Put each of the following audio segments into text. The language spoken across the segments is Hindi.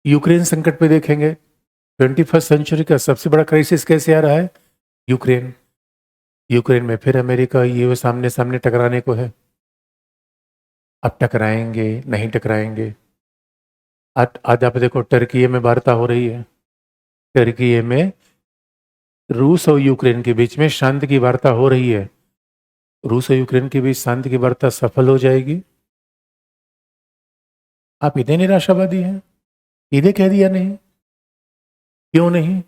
यूक्रेन संकट पे देखेंगे, 21st सेंचुरी का सबसे बड़ा क्राइसिस कैसे आ रहा है? यूक्रेन। यूक्रेन में फिर अमेरिका यूएस सामने सामने टकराने को है। अब टकराएंगे नहीं टकराएंगे? आज आप देखो, टर्की में वार्ता हो रही है। टर्की में रूस और यूक्रेन के बीच में शांति की वार्ता हो रही है। रूस और यूक्रेन के बीच शांति की वार्ता सफल हो जाएगी? आप इतने निराशावादी हैं? इन्हें कह दिया नहीं? क्यों नहीं?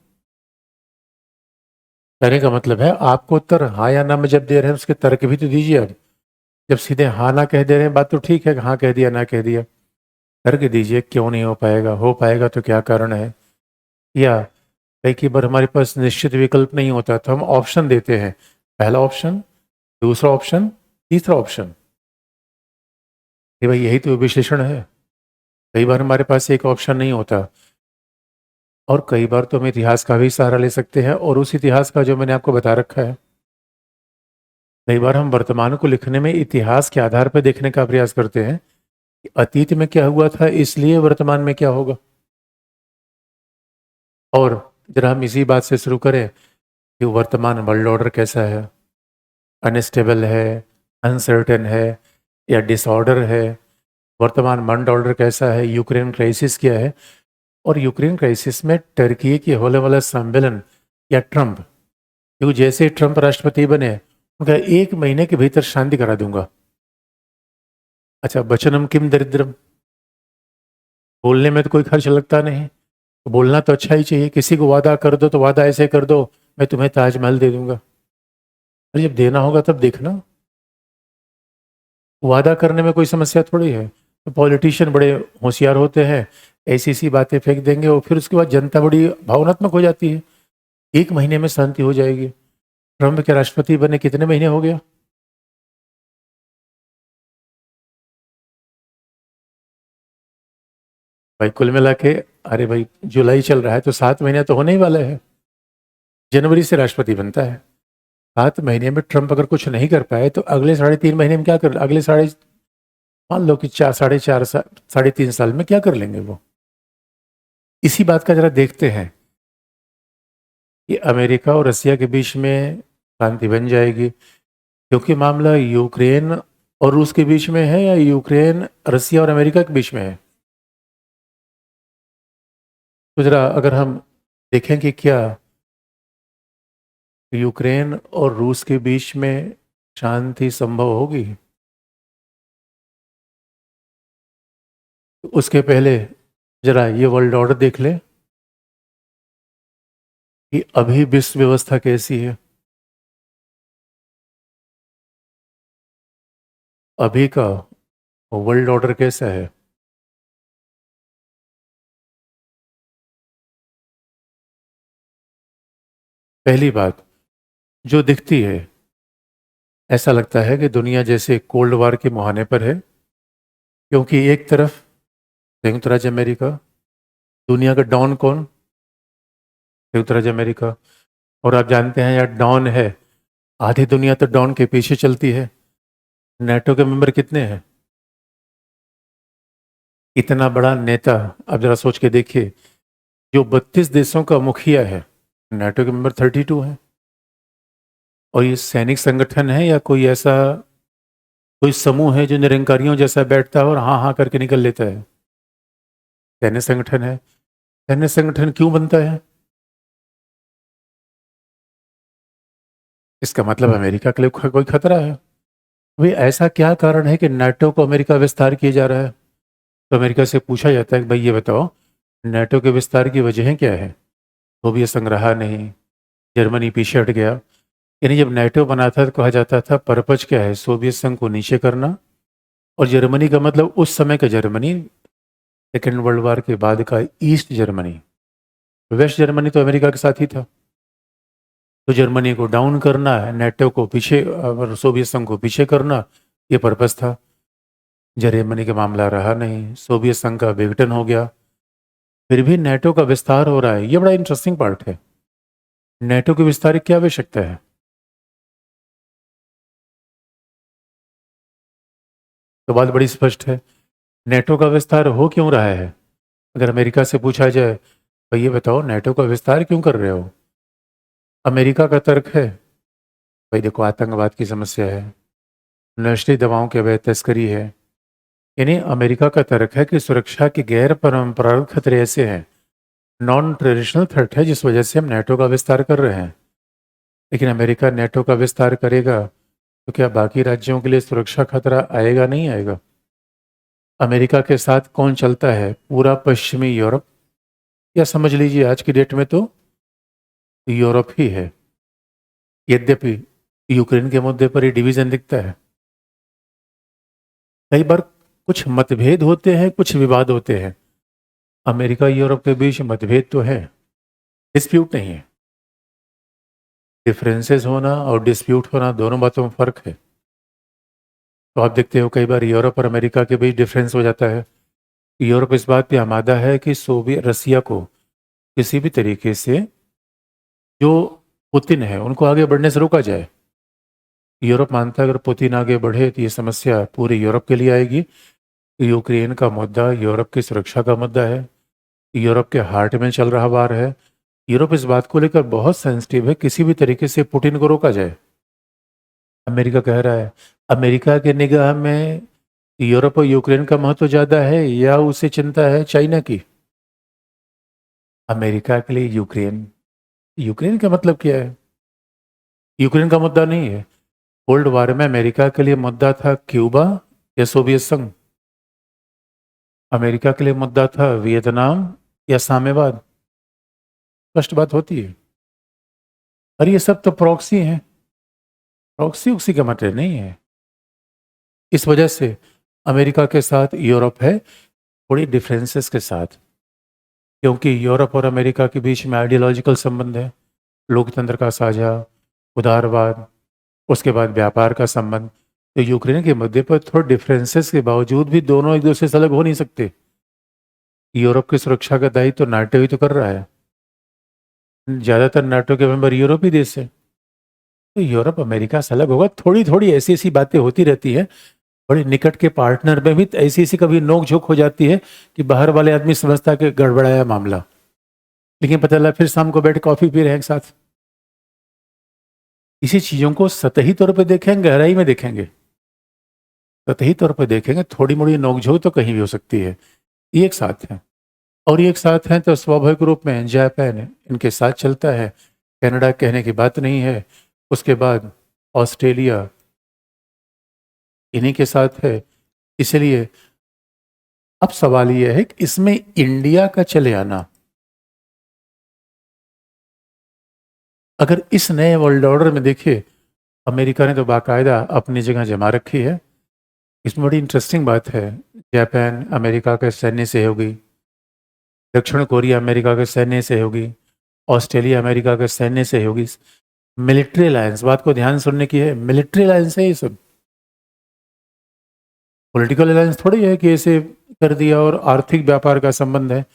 कहने का मतलब है आपको उत्तर हाँ या ना में जब दे रहे हैं उसके तर्क भी तो दीजिए। अब जब सीधे हाँ ना कह दे रहे हैं बात तो ठीक है, हाँ कह दिया ना कह दिया, तर्क दीजिए क्यों नहीं हो पाएगा, हो पाएगा तो क्या कारण है। या कई बार हमारे पास निश्चित विकल्प नहीं होता तो हम ऑप्शन देते हैं, पहला ऑप्शन, दूसरा ऑप्शन, तीसरा ऑप्शन। ये भाई यही तो विश्लेषण है। कई बार हमारे पास एक ऑप्शन नहीं होता, और कई बार तो हम इतिहास का भी सहारा ले सकते हैं, और उस इतिहास का जो मैंने आपको बता रखा है। कई बार हम वर्तमान को लिखने में इतिहास के आधार पर देखने का प्रयास करते हैं कि अतीत में क्या हुआ था इसलिए वर्तमान में क्या होगा। और जरा हम इसी बात से शुरू करें कि वर्तमान वर्ल्ड ऑर्डर कैसा है, अनस्टेबल है, अनसर्टेन है, या डिसऑर्डर है। वर्तमान वर्ल्ड ऑर्डर कैसा है, यूक्रेन क्राइसिस क्या है, और यूक्रेन क्राइसिस में टर्की की होने वाला सम्मेलन या ट्रंप, क्योंकि जैसे ही ट्रंप राष्ट्रपति बने उनका 1 महीने के भीतर शांति करा दूंगा। अच्छा, वचनम किम दरिद्रम, बोलने में तो कोई खर्च लगता नहीं, तो बोलना तो अच्छा ही चाहिए। किसी को वादा कर दो तो वादा ऐसे कर दो, मैं तुम्हें ताजमहल दे दूंगा। अरे जब देना होगा तब देखना। वादा करने में कोई समस्या थोड़ी है। तो पॉलिटिशियन बड़े होशियार होते हैं, ऐसी ऐसी बातें फेंक देंगे और फिर उसके बाद जनता बड़ी भावनात्मक हो जाती है। 1 महीने में शांति हो जाएगी। ट्रंप के राष्ट्रपति बने कितने महीने हो गया? भाई कुल मिला के, अरे भाई जुलाई चल रहा है तो 7 महीने तो होने ही वाले हैं। जनवरी से राष्ट्रपति बनता है। 7 महीने में ट्रंप अगर कुछ नहीं कर पाए तो अगले 3.5 महीने में क्या कर, अगले साढ़े, मान लो कि 4.5 साल 3.5 साल में क्या कर लेंगे वो। इसी बात का जरा देखते हैं कि अमेरिका और रसिया के बीच में शांति बन जाएगी, क्योंकि मामला यूक्रेन और रूस के बीच में है या यूक्रेन रसिया और अमेरिका के बीच में है। तो जरा अगर हम देखें कि क्या यूक्रेन और रूस के बीच में शांति संभव होगी, तो उसके पहले जरा ये वर्ल्ड ऑर्डर देख ले कि अभी विश्व व्यवस्था कैसी है। अभी का वर्ल्ड ऑर्डर कैसा है? पहली बात जो दिखती है, ऐसा लगता है कि दुनिया जैसे कोल्ड वॉर के मुहाने पर है, क्योंकि एक तरफ संयुक्त राज्य अमेरिका, दुनिया का डॉन कौन? संयुक्त राज्य अमेरिका। और आप जानते हैं यार, डॉन है, आधी दुनिया तो डॉन के पीछे चलती है। नेटो के मेंबर कितने हैं? इतना बड़ा नेता, अब जरा सोच के देखिए, जो 32 देशों का मुखिया है, नेटो के मेंबर 32 हैं। और ये सैनिक संगठन है या कोई ऐसा कोई समूह है जो निरंकारियों जैसा बैठता है और हाँ हाँ करके निकल लेता है? सैन्य संगठन है। सैन्य संगठन क्यों बनता है? इसका मतलब अमेरिका के लिए कोई खतरा है। भाई ऐसा क्या कारण है कि नाटो को अमेरिका विस्तार किया जा रहा है? तो अमेरिका से पूछा जाता है कि भाई ये बताओ, नाटो के विस्तार की वजह क्या है? सोवियत संघ रहा नहीं, जर्मनी पीछे हट गया। यानी जब नाटो बना था तो कहा जाता था पर्पज क्या है, सोवियत संघ को नीचे करना। और जर्मनी का मतलब उस समय का जर्मनी, सेकेंड वर्ल्ड वॉर के बाद का ईस्ट जर्मनी। वेस्ट जर्मनी तो अमेरिका के साथ ही था। तो जर्मनी को डाउन करना है, नाटो को पीछे और सोवियत संघ को पीछे करना, ये पर्पस था। जर्मनी का मामला रहा नहीं, सोवियत संघ का विघटन हो गया। फिर भी नाटो का विस्तार हो रहा है, ये बड़ा इंटरेस्टिंग पार्ट है। नाटो के विस्तार की क्या आवश्यकता है? तो बात बड़ी स्पष्ट है, नाटो का विस्तार हो क्यों रहा है? अगर अमेरिका से पूछा जाए भाई ये बताओ नेटो का विस्तार क्यों कर रहे हो, अमेरिका का तर्क है भाई देखो आतंकवाद की समस्या है, नशीली दवाओं की अवैध तस्करी है। यानी अमेरिका का तर्क है कि सुरक्षा के गैर परंपरागत खतरे ऐसे हैं, नॉन ट्रेडिशनल थ्रेट है, जिस वजह से हम नेटो का विस्तार कर रहे हैं। लेकिन अमेरिका नेटो का विस्तार करेगा तो क्या बाकी राज्यों के लिए सुरक्षा खतरा आएगा, नहीं आएगा? अमेरिका के साथ कौन चलता है, पूरा पश्चिमी यूरोप, या समझ लीजिए आज की डेट में तो यूरोप ही है। यद्यपि यूक्रेन के मुद्दे पर ही डिवीजन दिखता है। कई बार कुछ मतभेद होते हैं, कुछ विवाद होते हैं। अमेरिका यूरोप के बीच मतभेद तो है, डिस्प्यूट नहीं है। डिफरेंसेस होना और डिस्प्यूट होना दोनों बातों में फर्क है। तो आप देखते हो कई बार यूरोप और अमेरिका के बीच डिफरेंस हो जाता है। यूरोप इस बात पे आमादा है कि सोवियत रसिया को किसी भी तरीके से जो पुतिन है उनको आगे बढ़ने से रोका जाए। यूरोप मानता है अगर पुतिन आगे बढ़े तो ये समस्या पूरे यूरोप के लिए आएगी। यूक्रेन का मुद्दा यूरोप की सुरक्षा का मुद्दा है, यूरोप के हार्ट में चल रहा वार है। यूरोप इस बात को लेकर बहुत सेंसिटिव है, किसी भी तरीके से पुतिन को रोका जाए। अमेरिका कह रहा है, अमेरिका के निगाह में यूरोप और यूक्रेन का महत्व ज़्यादा है या उसे चिंता है चाइना की? अमेरिका के लिए यूक्रेन, यूक्रेन का मतलब क्या है? यूक्रेन का मुद्दा नहीं है। कोल्ड वार में अमेरिका के लिए मुद्दा था क्यूबा या सोवियत संघ? अमेरिका के लिए मुद्दा था वियतनाम या साम्यवाद? स्पष्ट बात होती है। और ये सब तो प्रॉक्सी हैं, प्रॉक्सी उसी का मतलब नहीं है। इस वजह से अमेरिका के साथ यूरोप है थोड़ी डिफरेंसेस के साथ, क्योंकि यूरोप और अमेरिका के बीच में आइडियोलॉजिकल संबंध है, लोकतंत्र का साझा, उदारवाद, उसके बाद व्यापार का संबंध। तो यूक्रेन के मुद्दे पर थोड़े डिफरेंसेस के बावजूद भी दोनों एक दूसरे से अलग हो नहीं सकते। यूरोप की सुरक्षा का दायित्व तो नाटो ही तो कर रहा है, ज़्यादातर नाटो के मेंबर यूरोपीय देश है। तो यूरोप अमेरिका से अलग होगा, थोड़ी थोड़ी ऐसी ऐसी बातें होती रहती हैं। बड़े निकट के पार्टनर में भी ऐसी ऐसी कभी नोक झोंक हो जाती है कि बाहर वाले आदमी समझता है कि गड़बड़ाया मामला, लेकिन पता लगा फिर शाम को बैठ कॉफी पी रहे हैं एक साथ। इसी चीज़ों को सतही तौर पर देखेंगे, गहराई में देखेंगे। सतही तौर पर देखेंगे थोड़ी मोड़ी नोकझोंक तो कहीं भी हो सकती है। ये एक साथ है, और ये एक साथ हैं तो स्वाभाविक रूप में जापान इनके साथ चलता है। कनाडा कहने की बात नहीं है। उसके बाद ऑस्ट्रेलिया इन्हीं के साथ है। इसलिए अब सवाल ये है कि इसमें इंडिया का चले आना, अगर इस नए वर्ल्ड ऑर्डर में देखिए, अमेरिका ने तो बाकायदा अपनी जगह जमा रखी है। इसमें बड़ी इंटरेस्टिंग बात है, जापान अमेरिका के सैन्य सहयोगी, दक्षिण कोरिया अमेरिका के सैन्य सहयोगी, ऑस्ट्रेलिया अमेरिका के सैन्य सहयोगी, मिलिट्री अलायंस। बात को ध्यान सुनने की है, मिलिट्री अलायंस है ये सब, पॉलिटिकल अलायंस थोड़ी है कि ऐसे कर दिया और आर्थिक व्यापार का संबंध है।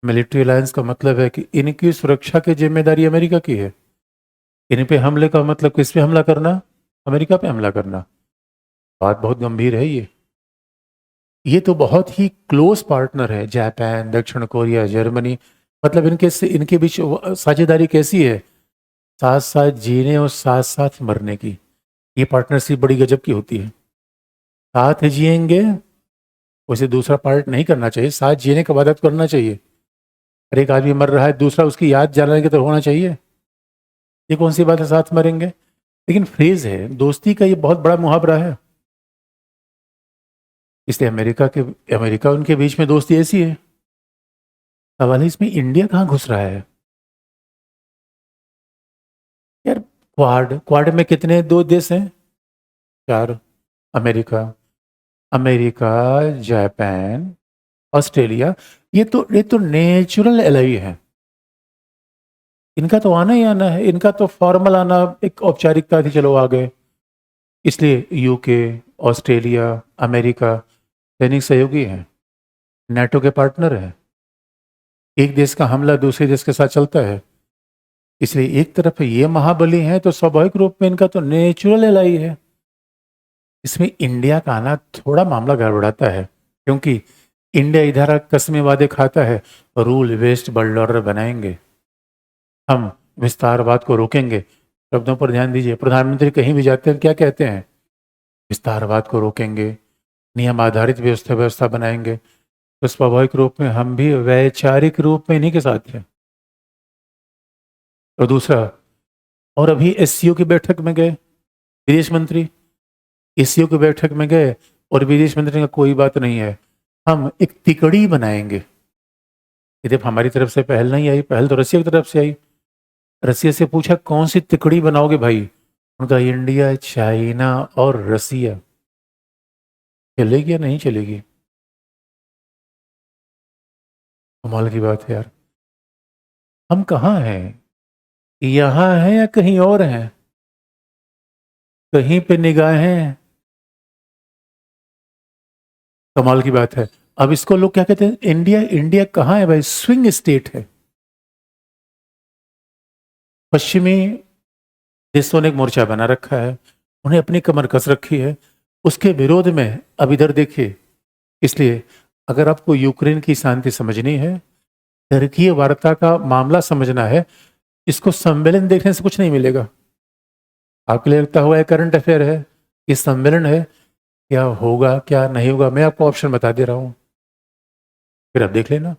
मिलिट्री अलायंस का मतलब है कि इनकी सुरक्षा की जिम्मेदारी अमेरिका की है। इन पे हमले का मतलब किस पे हमला करना? अमेरिका पे हमला करना। बात बहुत गंभीर है ये तो बहुत ही क्लोज पार्टनर है, जापान, दक्षिण कोरिया, जर्मनी। मतलब इनके बीच साझेदारी कैसी है? साथ साथ जीने और साथ साथ मरने की। ये पार्टनरशिप बड़ी गजब की होती है। साथ जिएंगे, उसे दूसरा पार्ट नहीं करना चाहिए, साथ जीने का वादा करना चाहिए। अरे एक आदमी मर रहा है, दूसरा उसकी याद जलाने की तो होना चाहिए। ये कौन सी बात है, साथ मरेंगे? लेकिन फ्रेज है, दोस्ती का ये बहुत बड़ा मुहावरा है। इसलिए अमेरिका उनके बीच में दोस्ती ऐसी है। सवाल है इसमें इंडिया कहाँ घुस रहा है यार? क्वाड, क्वाड में कितने दो देश हैं? चार। America, America, Japan, Australia. ये तो नेचुरल एलाई है। इनका तो आना ही आना है, इनका तो फॉर्मल आना एक औपचारिकता थी, चलो आ गए। इसलिए यूके, ऑस्ट्रेलिया, अमेरिका सैनिक सहयोगी हैं, नेटो के पार्टनर हैं। एक देश का हमला दूसरे देश के साथ चलता है। इसलिए एक तरफ ये महाबली हैं तो स्वाभाविक रूप में इनका तो नेचुरल एलाई है। इसमें इंडिया का आना थोड़ा मामला गड़बड़ाता है, क्योंकि इंडिया इधर कस्में वादे खाता है, रूल बेस्ड वर्ल्ड ऑर्डर बनाएंगे, हम विस्तारवाद को रोकेंगे। शब्दों पर ध्यान दीजिए, प्रधानमंत्री कहीं भी जाते हैं क्या कहते हैं? विस्तारवाद को रोकेंगे, नियम आधारित व्यवस्था बनाएंगे। तो स्वाभाविक रूप में हम भी वैचारिक रूप में इन्हीं के साथ हैं। और दूसरा, और अभी एससीओ की बैठक में गए विदेश मंत्री, एससीओ की बैठक में गए और विदेश मंत्री का कोई बात नहीं है, हम एक तिकड़ी बनाएंगे। यदि हमारी तरफ से पहल नहीं आई, पहल तो रसिया की तरफ से आई। रसिया से पूछा कौन सी तिकड़ी बनाओगे भाई? उनका इंडिया, चाइना और रसिया। चलेगी या नहीं चलेगी? कमाल की बात है यार। हम कहाँ हैं? यहाँ हैं या कहीं और हैं? कहीं पे निगाहें। कमाल की बात है। अब इसको लोग क्या कहते हैं? इंडिया, इंडिया कहाँ है भाई? स्विंग स्टेट है। पश्चिमी देशों ने एक मोर्चा बना रखा है, उन्हें अपनी कमर कस रखी है उसके विरोध में। अब इधर देखिए, इसलिए अगर आपको यूक्रेन की शांति समझनी है, टर्कीय वार्ता का मामला समझना है, इसको सम्मेलन देखने से कुछ नहीं मिलेगा। आपके लिए लगता हुआ करंट अफेयर है, ये सम्मेलन है, क्या होगा क्या नहीं होगा मैं आपको ऑप्शन बता दे रहा हूं, फिर आप देख लेना।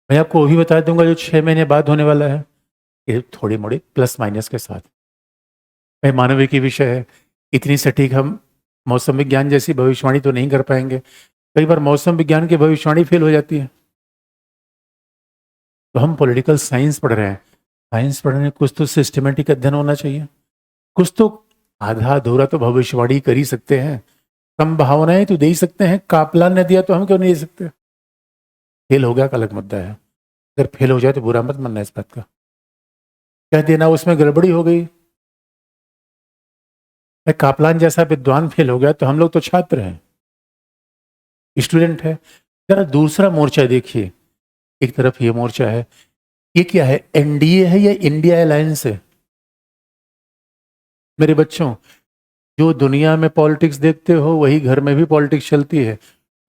मैं आपको वही बता दूंगा जो 6 महीने बाद होने वाला है, ये थोड़ी मोड़ी प्लस माइनस के साथ। भाई मानवीय की विषय है, इतनी सटीक हम मौसम विज्ञान जैसी भविष्यवाणी तो नहीं कर पाएंगे। कई बार मौसम विज्ञान की भविष्यवाणी फेल हो जाती है। तो हम पॉलिटिकल साइंस पढ़ रहे हैं, साइंस पढ़ने में कुछ तो सिस्टमेटिक अध्ययन होना चाहिए, कुछ तो आधा अधूरा तो भविष्यवाणी कर ही सकते हैं, संभावनाएं तो दे ही सकते हैं। कापलान ने दिया तो हम क्यों नहीं दे सकते? फेल हो गया का अलग मुद्दा है, अगर फेल हो जाए तो बुरा मत मानना इस बात का, कह देना उसमें गड़बड़ी हो गई। कापलान जैसा विद्वान फेल हो गया तो हम लोग तो छात्र हैं, स्टूडेंट है। जरा दूसरा मोर्चा देखिए, एक तरफ ये मोर्चा है, ये क्या है? एनडीए है या इंडिया अलायंस है? मेरे बच्चों, जो दुनिया में पॉलिटिक्स देखते हो वही घर में भी पॉलिटिक्स चलती है।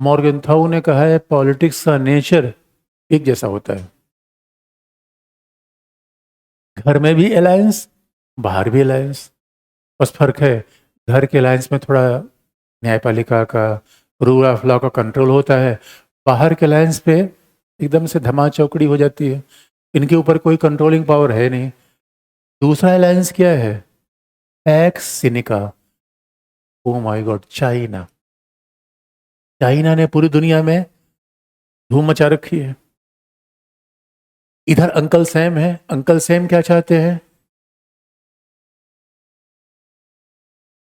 मॉर्गनथाउ ने कहा है पॉलिटिक्स का नेचर एक जैसा होता है, घर में भी अलायंस, बाहर भी अलायंस। बस फर्क है, घर के अलायंस में थोड़ा न्यायपालिका का, रूल ऑफ लॉ का कंट्रोल होता है, बाहर के अलायंस पे एकदम से धमा चौकड़ी हो जाती है, इनके ऊपर कोई कंट्रोलिंग पावर है नहीं। दूसरा अलायंस क्या है? एक्स सिनिका, oh my God, China. China ने पूरी दुनिया में धूम मचा रखी है। इधर अंकल सैम है, अंकल सैम क्या चाहते हैं?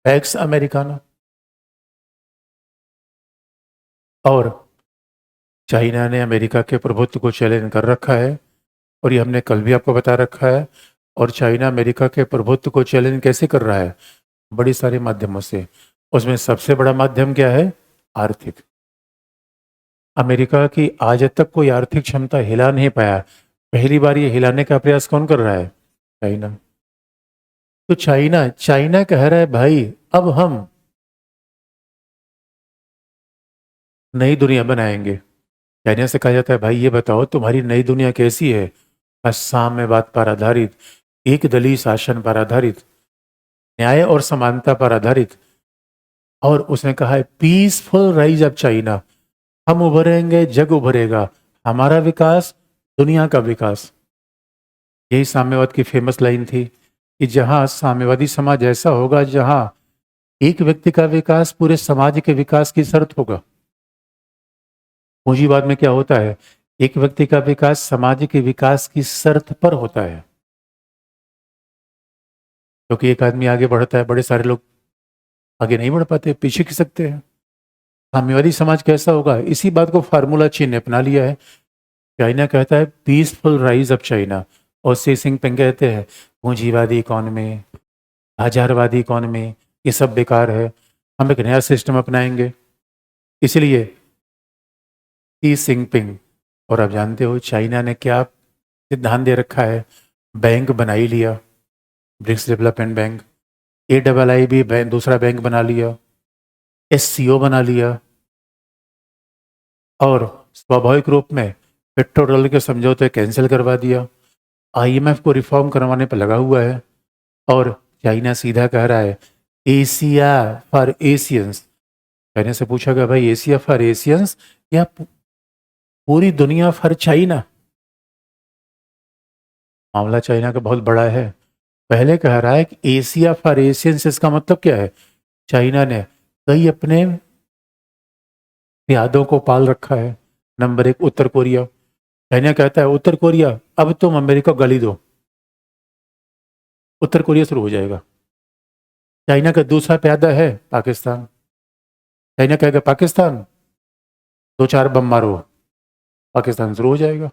एक्स अमेरिकाना। और चाइना ने अमेरिका के प्रभुत्व को चैलेंज कर रखा है, और ये हमने कल भी आपको बता रखा है। और चाइना अमेरिका के प्रभुत्व को चैलेंज कैसे कर रहा है? बड़ी सारे माध्यमों से। उसमें सबसे बड़ा माध्यम क्या है? आर्थिक। अमेरिका की आज तक कोई आर्थिक क्षमता हिला नहीं पाया, पहली बार ये हिलाने का प्रयास कौन कर रहा है? चाइना। तो चाइना चाइना कह रहा है भाई अब हम नई दुनिया बनाएंगे। चाइना से कहा जाता है भाई ये बताओ तुम्हारी नई दुनिया कैसी है? साम्यवाद पर आधारित, एक दलीय शासन पर आधारित, न्याय और समानता पर आधारित। और उसने कहा है पीसफुल राइज ऑफ चाइना, हम उभरेंगे, जग उभरेगा, हमारा विकास, दुनिया का विकास। यही साम्यवाद की फेमस लाइन थी कि जहां साम्यवादी समाज ऐसा होगा जहां एक व्यक्ति का विकास पूरे समाज के विकास की शर्त होगा। पूंजीवाद में क्या होता है? एक व्यक्ति का विकास समाज के विकास की शर्त पर होता है, क्योंकि एक आदमी आगे बढ़ता है, बड़े सारे लोग आगे नहीं बढ़ पाते, पीछे खिसकते हैं। साम्यवादी समाज कैसा होगा? इसी बात को फार्मूला चीन ने अपना लिया है। चाइना कहता है पीसफुल राइज ऑफ चाइना, और सी जिनपिंग कहते हैं पूंजीवादी इकॉनमी, बाजारवादी इकॉनमी, ये सब बेकार है, हम एक नया सिस्टम अपनाएंगे। इसलिए सी जिनपिंग, और आप जानते हो चाइना ने क्या सिद्धांत दे रखा है? बैंक बना ही लिया, BRICS development bank, AIIB bank, दूसरा बैंक बना लिया, SCO बना लिया, और स्वाभाविक रूप में पेट्रो डॉलर के समझौते कैंसिल करवा दिया। आईएमएफ को रिफॉर्म करवाने पर लगा हुआ है और चाइना सीधा कह रहा है एशिया फॉर एशियंस। चाइना से पूछा गया भाई एशिया फॉर एशियंस या पूरी दुनिया फॉर चाइना? मामला चाइना का बहुत बड़ा है। पहले कह रहा है कि एशिया फॉर एशियंस, इसका मतलब क्या है? चाइना ने कई अपने यादों को पाल रखा है। नंबर एक उत्तर कोरिया। चाइना कहता है उत्तर कोरिया अब तुम अमेरिका को गाली दो, उत्तर कोरिया शुरू हो जाएगा। चाइना का दूसरा प्यादा है पाकिस्तान। चाइना कहेगा पाकिस्तान 2-4 बम मारो, पाकिस्तान शुरू हो जाएगा।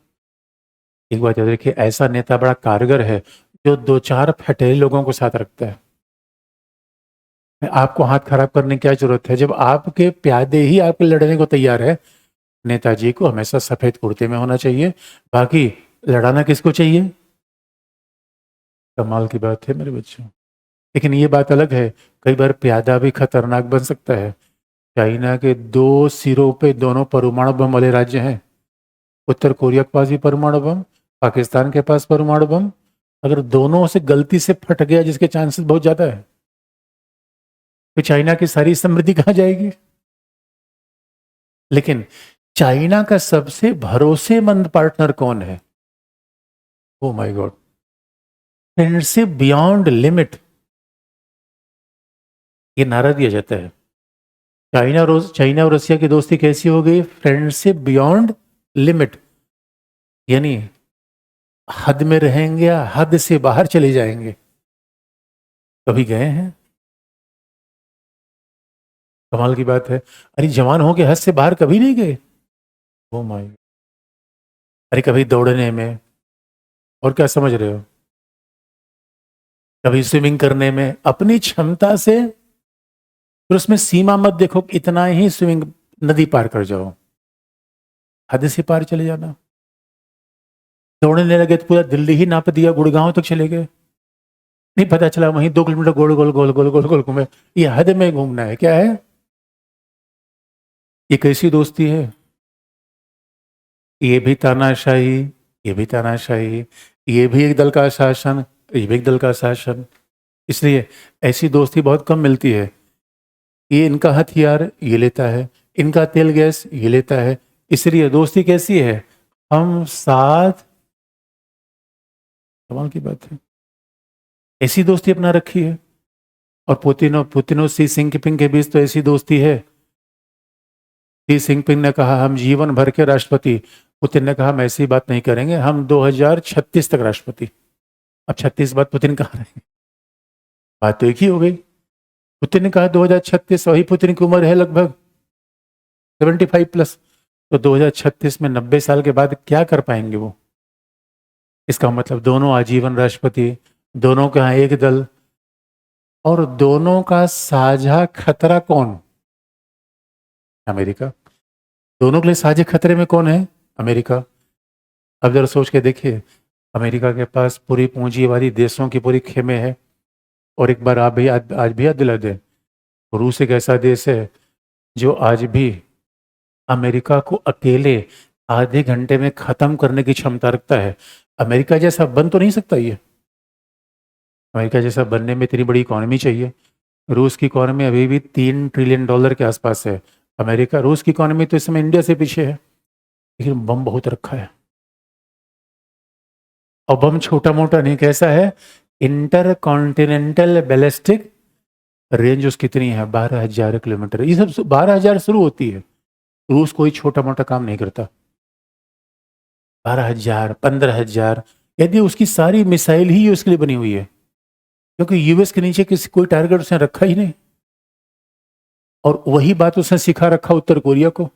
एक बात याद रखिए, ऐसा नेता बड़ा कारगर है जो 2-4 फटेले लोगों को साथ रखता है। आपको हाथ खराब करने की क्या जरूरत है जब आपके प्यादे ही आपके लड़ने को तैयार है? नेताजी को हमेशा सफेद कुर्ते में होना चाहिए, बाकी लड़ाना किसको चाहिए? कमाल की बात है मेरे बच्चों। लेकिन ये बात अलग है, कई बार प्यादा भी खतरनाक बन सकता है। चाइना के 2 सिरों पे दोनों परमाणु बम वाले राज्य हैं। उत्तर कोरिया के पास भी परमाणु बम, पाकिस्तान के पास परमाणु बम। अगर दोनों से गलती से फट गया, जिसके चांसेस बहुत ज्यादा है, तो चाइना की सारी समृद्धि कहां जाएगी? लेकिन चाइना का सबसे भरोसेमंद पार्टनर कौन है? ओ my God, friendship beyond limit, ये नारा दिया जाता है। चाइना और रसिया की दोस्ती कैसी हो गई? फ्रेंडशिप बियॉन्ड लिमिट, यानी हद में रहेंगे या हद से बाहर चले जाएंगे। कभी गए हैं? कमाल की बात है। अरे जवान हो के हद से बाहर कभी नहीं गए? ओ माय, अरे कभी दौड़ने में, और क्या समझ रहे हो, कभी स्विमिंग करने में अपनी क्षमता से, फिर उसमें सीमा मत देखो, इतना ही स्विमिंग नदी पार कर जाओ, हद से पार चले जाना। दौड़ने लगे तो पूरा दिल्ली ही नाप दिया, गुड़गांव तक चले गए, नहीं पता चला वहीं 2 किलोमीटर गोल गोल गोल गोल गोल गोल घूमे। ये हद में घूमना है क्या है? ये कैसी दोस्ती है? ये भी तानाशाही, ये भी तानाशाही, ये भी एक दल का शासन, ये भी एक दल का शासन। इसलिए ऐसी दोस्ती बहुत कम मिलती है। ये इनका हथियार ये लेता है, इनका तेल गैस ये लेता है। इसलिए दोस्ती कैसी है? हम साथ। कमाल की बात है, ऐसी दोस्ती अपना रखी है। और पुतिन और सी जिनपिंग के बीच तो ऐसी दोस्ती है। सी जिनपिंग ने कहा हम जीवन भर के राष्ट्रपति, पुतिन ने कहा हम ऐसी बात नहीं करेंगे, हम 2036 तक राष्ट्रपति। अब 36 बाद पुतिन कहाँ रहेंगे? बात तो एक ही हो गई। पुतिन ने कहा 2036, वही पुतिन की उम्र है लगभग 75+। तो 2036 में 90 साल के बाद क्या कर पाएंगे वो? इसका मतलब दोनों आजीवन राष्ट्रपति, दोनों का यहाँ एक दल, और दोनों का साझा खतरा कौन? अमेरिका। दोनों के लिए साझे खतरे में कौन है? अमेरिका। अब जरा सोच के देखिए, अमेरिका के पास पूरी पूंजी वाली देशों की पूरी खेमे है। और एक बार आप भी आज भी याद दिला दें, रूस एक ऐसा देश है जो आज भी अमेरिका को अकेले आधे घंटे में खत्म करने की क्षमता रखता है। अमेरिका जैसा बन तो नहीं सकता ये। अमेरिका जैसा बनने में इतनी बड़ी इकोनॉमी चाहिए। रूस की इकोनॉमी अभी भी $3 ट्रिलियन के आसपास है। रूस की इकोनॉमी तो इस समय इंडिया से पीछे है, लेकिन बम बहुत रखा है। और बम छोटा मोटा नहीं, कैसा है? इंटर कॉन्टिनेंटल बैलिस्टिक रेंज उसकी कितनी है? 12,000 किलोमीटर। ये सब 12,000 शुरू होती है। रूस कोई छोटा मोटा काम नहीं करता। 12,000, 15,000, यदि उसकी सारी मिसाइल ही उसके लिए बनी हुई है, क्योंकि यूएस के नीचे किसी कोई टारगेट उसने रखा ही नहीं। और वही बात उसने सिखा रखा उत्तर कोरिया को।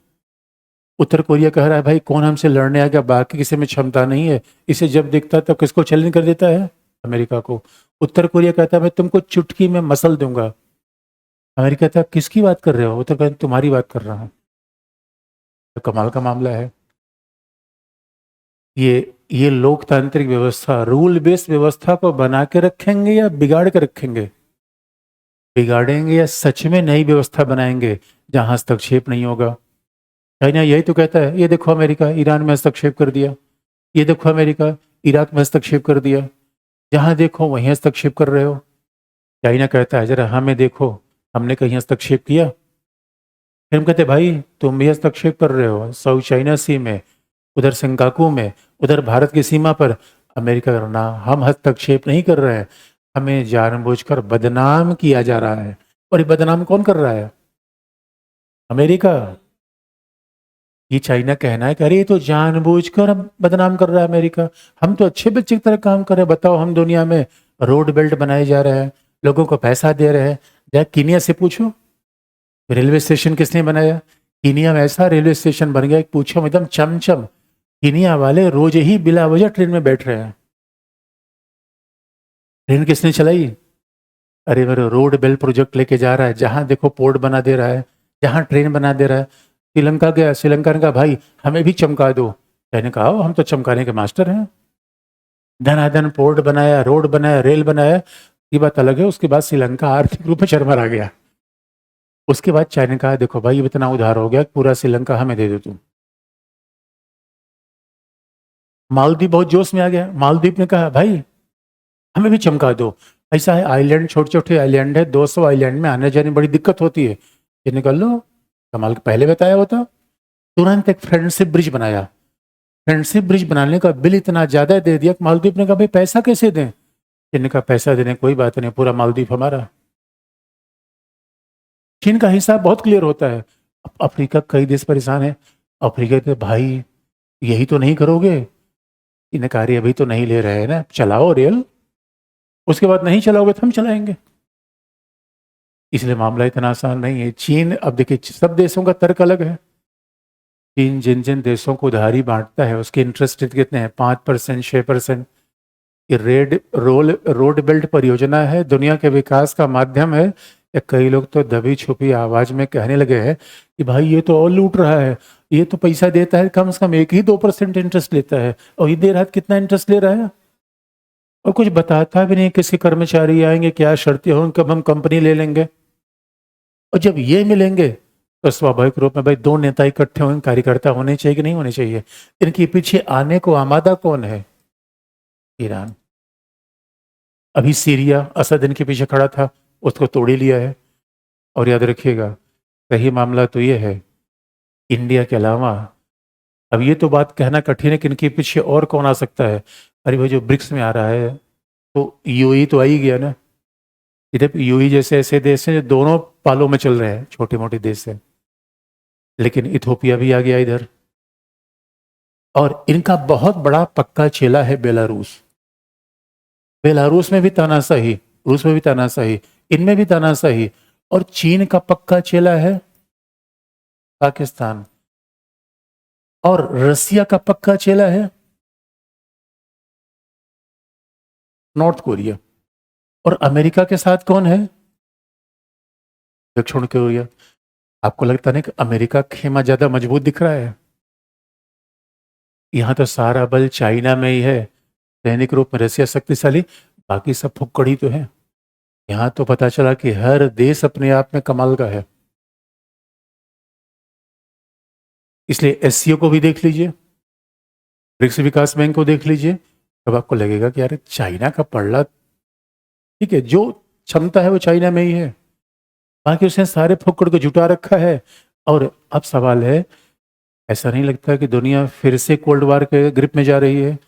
उत्तर कोरिया कह रहा है भाई कौन हमसे लड़ने आ गया, बाकी किसी में क्षमता नहीं है। इसे जब दिखता है तो किसको चैलेंज कर देता है? अमेरिका को। उत्तर कोरिया कहता है मैं तुमको चुटकी में मसल दूंगा। अमेरिका कहता है किसकी बात कर रहे हो? उत्तर कहता है तुम्हारी बात कर रहा हूं। तो कमाल का मामला है। ये लोकतांत्रिक व्यवस्था, रूल बेस्ड व्यवस्था को बना के रखेंगे या बिगाड़ के रखेंगे? बिगाड़ेंगे या सच में नई व्यवस्था बनाएंगे जहां हस्तक्षेप नहीं होगा? चाइना यही तो कहता है, ये देखो अमेरिका ईरान में हस्तक्षेप कर दिया, ये देखो अमेरिका इराक में हस्तक्षेप कर दिया, जहां देखो वहीं हस्तक्षेप कर रहे हो। चाइना कहता है जरा हमें देखो, हमने कहीं हस्तक्षेप किया? फिर हम कहते भाई तुम भी हस्तक्षेप कर रहे हो, साउथ चाइना सी में, उधर सिंगाकू में, उधर भारत की सीमा पर। अमेरिका करना, हम हस्तक्षेप नहीं कर रहे हैं, हमें जानबूझकर बदनाम किया जा रहा है। और ये बदनाम कौन कर रहा है? अमेरिका। ये चाइना कहना है कि अरे ये तो जानबूझकर हम बदनाम कर रहा है अमेरिका, हम तो अच्छे बच्चे की तरह काम कर रहे हैं। बताओ, हम दुनिया में रोड बेल्ट बनाए जा रहे हैं, लोगों को पैसा दे रहे हैं। जाए कीनिया से पूछो, रेलवे स्टेशन किसने बनाया? कीनिया में ऐसा रेलवे स्टेशन बन गया, पूछो एकदम चमचम। कीनिया वाले रोज ही बिला वजह ट्रेन में बैठ रहे हैं। ट्रेन किसने चलाई? अरे मेरे रोड बेल्ट प्रोजेक्ट लेके जा रहा है, जहां देखो पोर्ट बना दे रहा है, जहां ट्रेन बना दे रहा है। श्रीलंका गया, श्रीलंका ने कहा भाई हमें भी चमका दो। मैंने कहा हम तो चमकाने के मास्टर हैं। धनाधन पोर्ट बनाया, रोड बनाया, रेल बनाया, ये बात अलग है। उसके बाद श्रीलंका आर्थिक रूप में चरमरा गया। उसके बाद चाइना ने कहा देखो भाई इतना उधार हो गया, पूरा श्रीलंका हमें दे दो तुम। मालदीव बहुत जोश में आ गया, मालदीव ने कहा भाई हमें भी चमका दो। ऐसा है, आइलैंड छोटे छोटे आइलैंड है, 200 आइलैंड में आने जाने में बड़ी दिक्कत होती है, ये निकल लो। कमाल, पहले बताया होता। तुरंत एक फ्रेंडशिप ब्रिज बनाया। फ्रेंडशिप ब्रिज बनाने का बिल इतना ज्यादा दे दिया कि मालदीव ने कहा भाई पैसा कैसे दें? इनका पैसा देने कोई बात नहीं, पूरा मालदीव हमारा। चीन का हिसाब बहुत क्लियर होता है। अफ्रीका कई देश परेशान है। अफ्रीका के भाई यही तो नहीं करोगे? इन्हें कहा अभी तो नहीं ले रहे हैं ना, चलाओ रेल, उसके बाद नहीं चलाओगे तो हम चलाएंगे। इसलिए मामला इतना आसान नहीं है। चीन, अब देखिए सब देशों का तर्क अलग है। चीन जिन जिन देशों को उधारी बांटता है उसके इंटरेस्ट रेट कितने हैं? 5%, 6%। ये रोड बेल्ट परियोजना है, दुनिया के विकास का माध्यम है। या कई लोग तो दबी छुपी आवाज में कहने लगे हैं कि भाई ये तो और लूट रहा है, ये तो पैसा देता है कम से कम 1 ही 2% इंटरेस्ट लेता है, और ये दे रहा है कितना इंटरेस्ट ले रहा है, और कुछ बताता भी नहीं किसके कर्मचारी आएंगे, क्या शर्तें होंगी, कब हम कंपनी ले लेंगे। और जब ये मिलेंगे तो स्वाभाविक रूप में भाई दो नेता इकट्ठे होंगे, कार्यकर्ता होने चाहिए कि नहीं होने चाहिए? इनके पीछे आने को आमादा कौन है? ईरान। अभी सीरिया, असद इनके पीछे खड़ा था, उसको तोड़ ही लिया है। और याद रखिएगा, सही मामला तो ये है, इंडिया के अलावा, अब ये तो बात कहना कठिन है कि इनके पीछे और कौन आ सकता है। अरे भाई जो ब्रिक्स में आ रहा है, तो यूएई तो आ ही गया ना। इधर यूएई जैसे ऐसे देश हैं जो दोनों पालों में चल रहे हैं, छोटे मोटे देश हैं। लेकिन इथोपिया भी आ गया इधर। और इनका बहुत बड़ा पक्का चेला है बेलारूस। बेलारूस में भी तानाशाही, रूस में भी तानाशाही, इनमें भी तानाशाही। और चीन का पक्का चेला है पाकिस्तान। और रसिया का पक्का चेला है नॉर्थ कोरिया। और अमेरिका के साथ कौन है? दक्षिण कोरिया। आपको लगता नहीं कि अमेरिका खेमा ज्यादा मजबूत दिख रहा है? यहां तो सारा बल चाइना में ही है, सैनिक रूप में रसिया शक्तिशाली, बाकी सब फुक्कड़ी तो है। यहां तो पता चला कि हर देश अपने आप में कमाल का है। इसलिए एससीओ को भी देख लीजिए, ब्रिक्स विकास बैंक को देख लीजिए, तब आपको लगेगा कि यार चाइना का पड़ला, ठीक है, जो क्षमता है वो चाइना में ही है, बाकी उसने सारे फुक्कड़ को जुटा रखा है। और अब सवाल है, ऐसा नहीं लगता कि दुनिया फिर से कोल्ड वार के ग्रिप में जा रही है?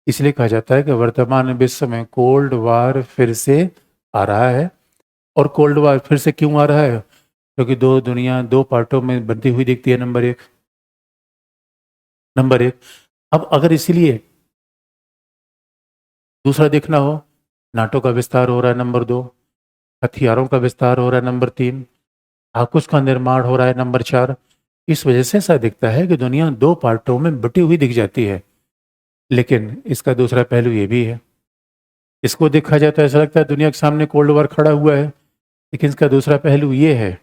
इसलिए कहा जाता है कि वर्तमान विश्व में कोल्ड वार फिर से आ रहा है। और कोल्ड वार फिर से क्यों आ रहा है? क्योंकि दो दुनिया दो पार्टों में बनती हुई दिखती है, नंबर एक। अब अगर इसीलिए दूसरा देखना हो, नाटो का विस्तार हो रहा है, नंबर 2। हथियारों का विस्तार हो रहा है, नंबर 3। आकुश का निर्माण हो रहा है, नंबर 4। इस वजह से ऐसा दिखता है कि दुनिया दो पार्टों में बटी हुई दिख जाती है। लेकिन इसका दूसरा पहलू ये भी है, इसको देखा जाता है ऐसा लगता है दुनिया के सामने कोल्ड वॉर खड़ा हुआ है, लेकिन इसका दूसरा पहलू ये है,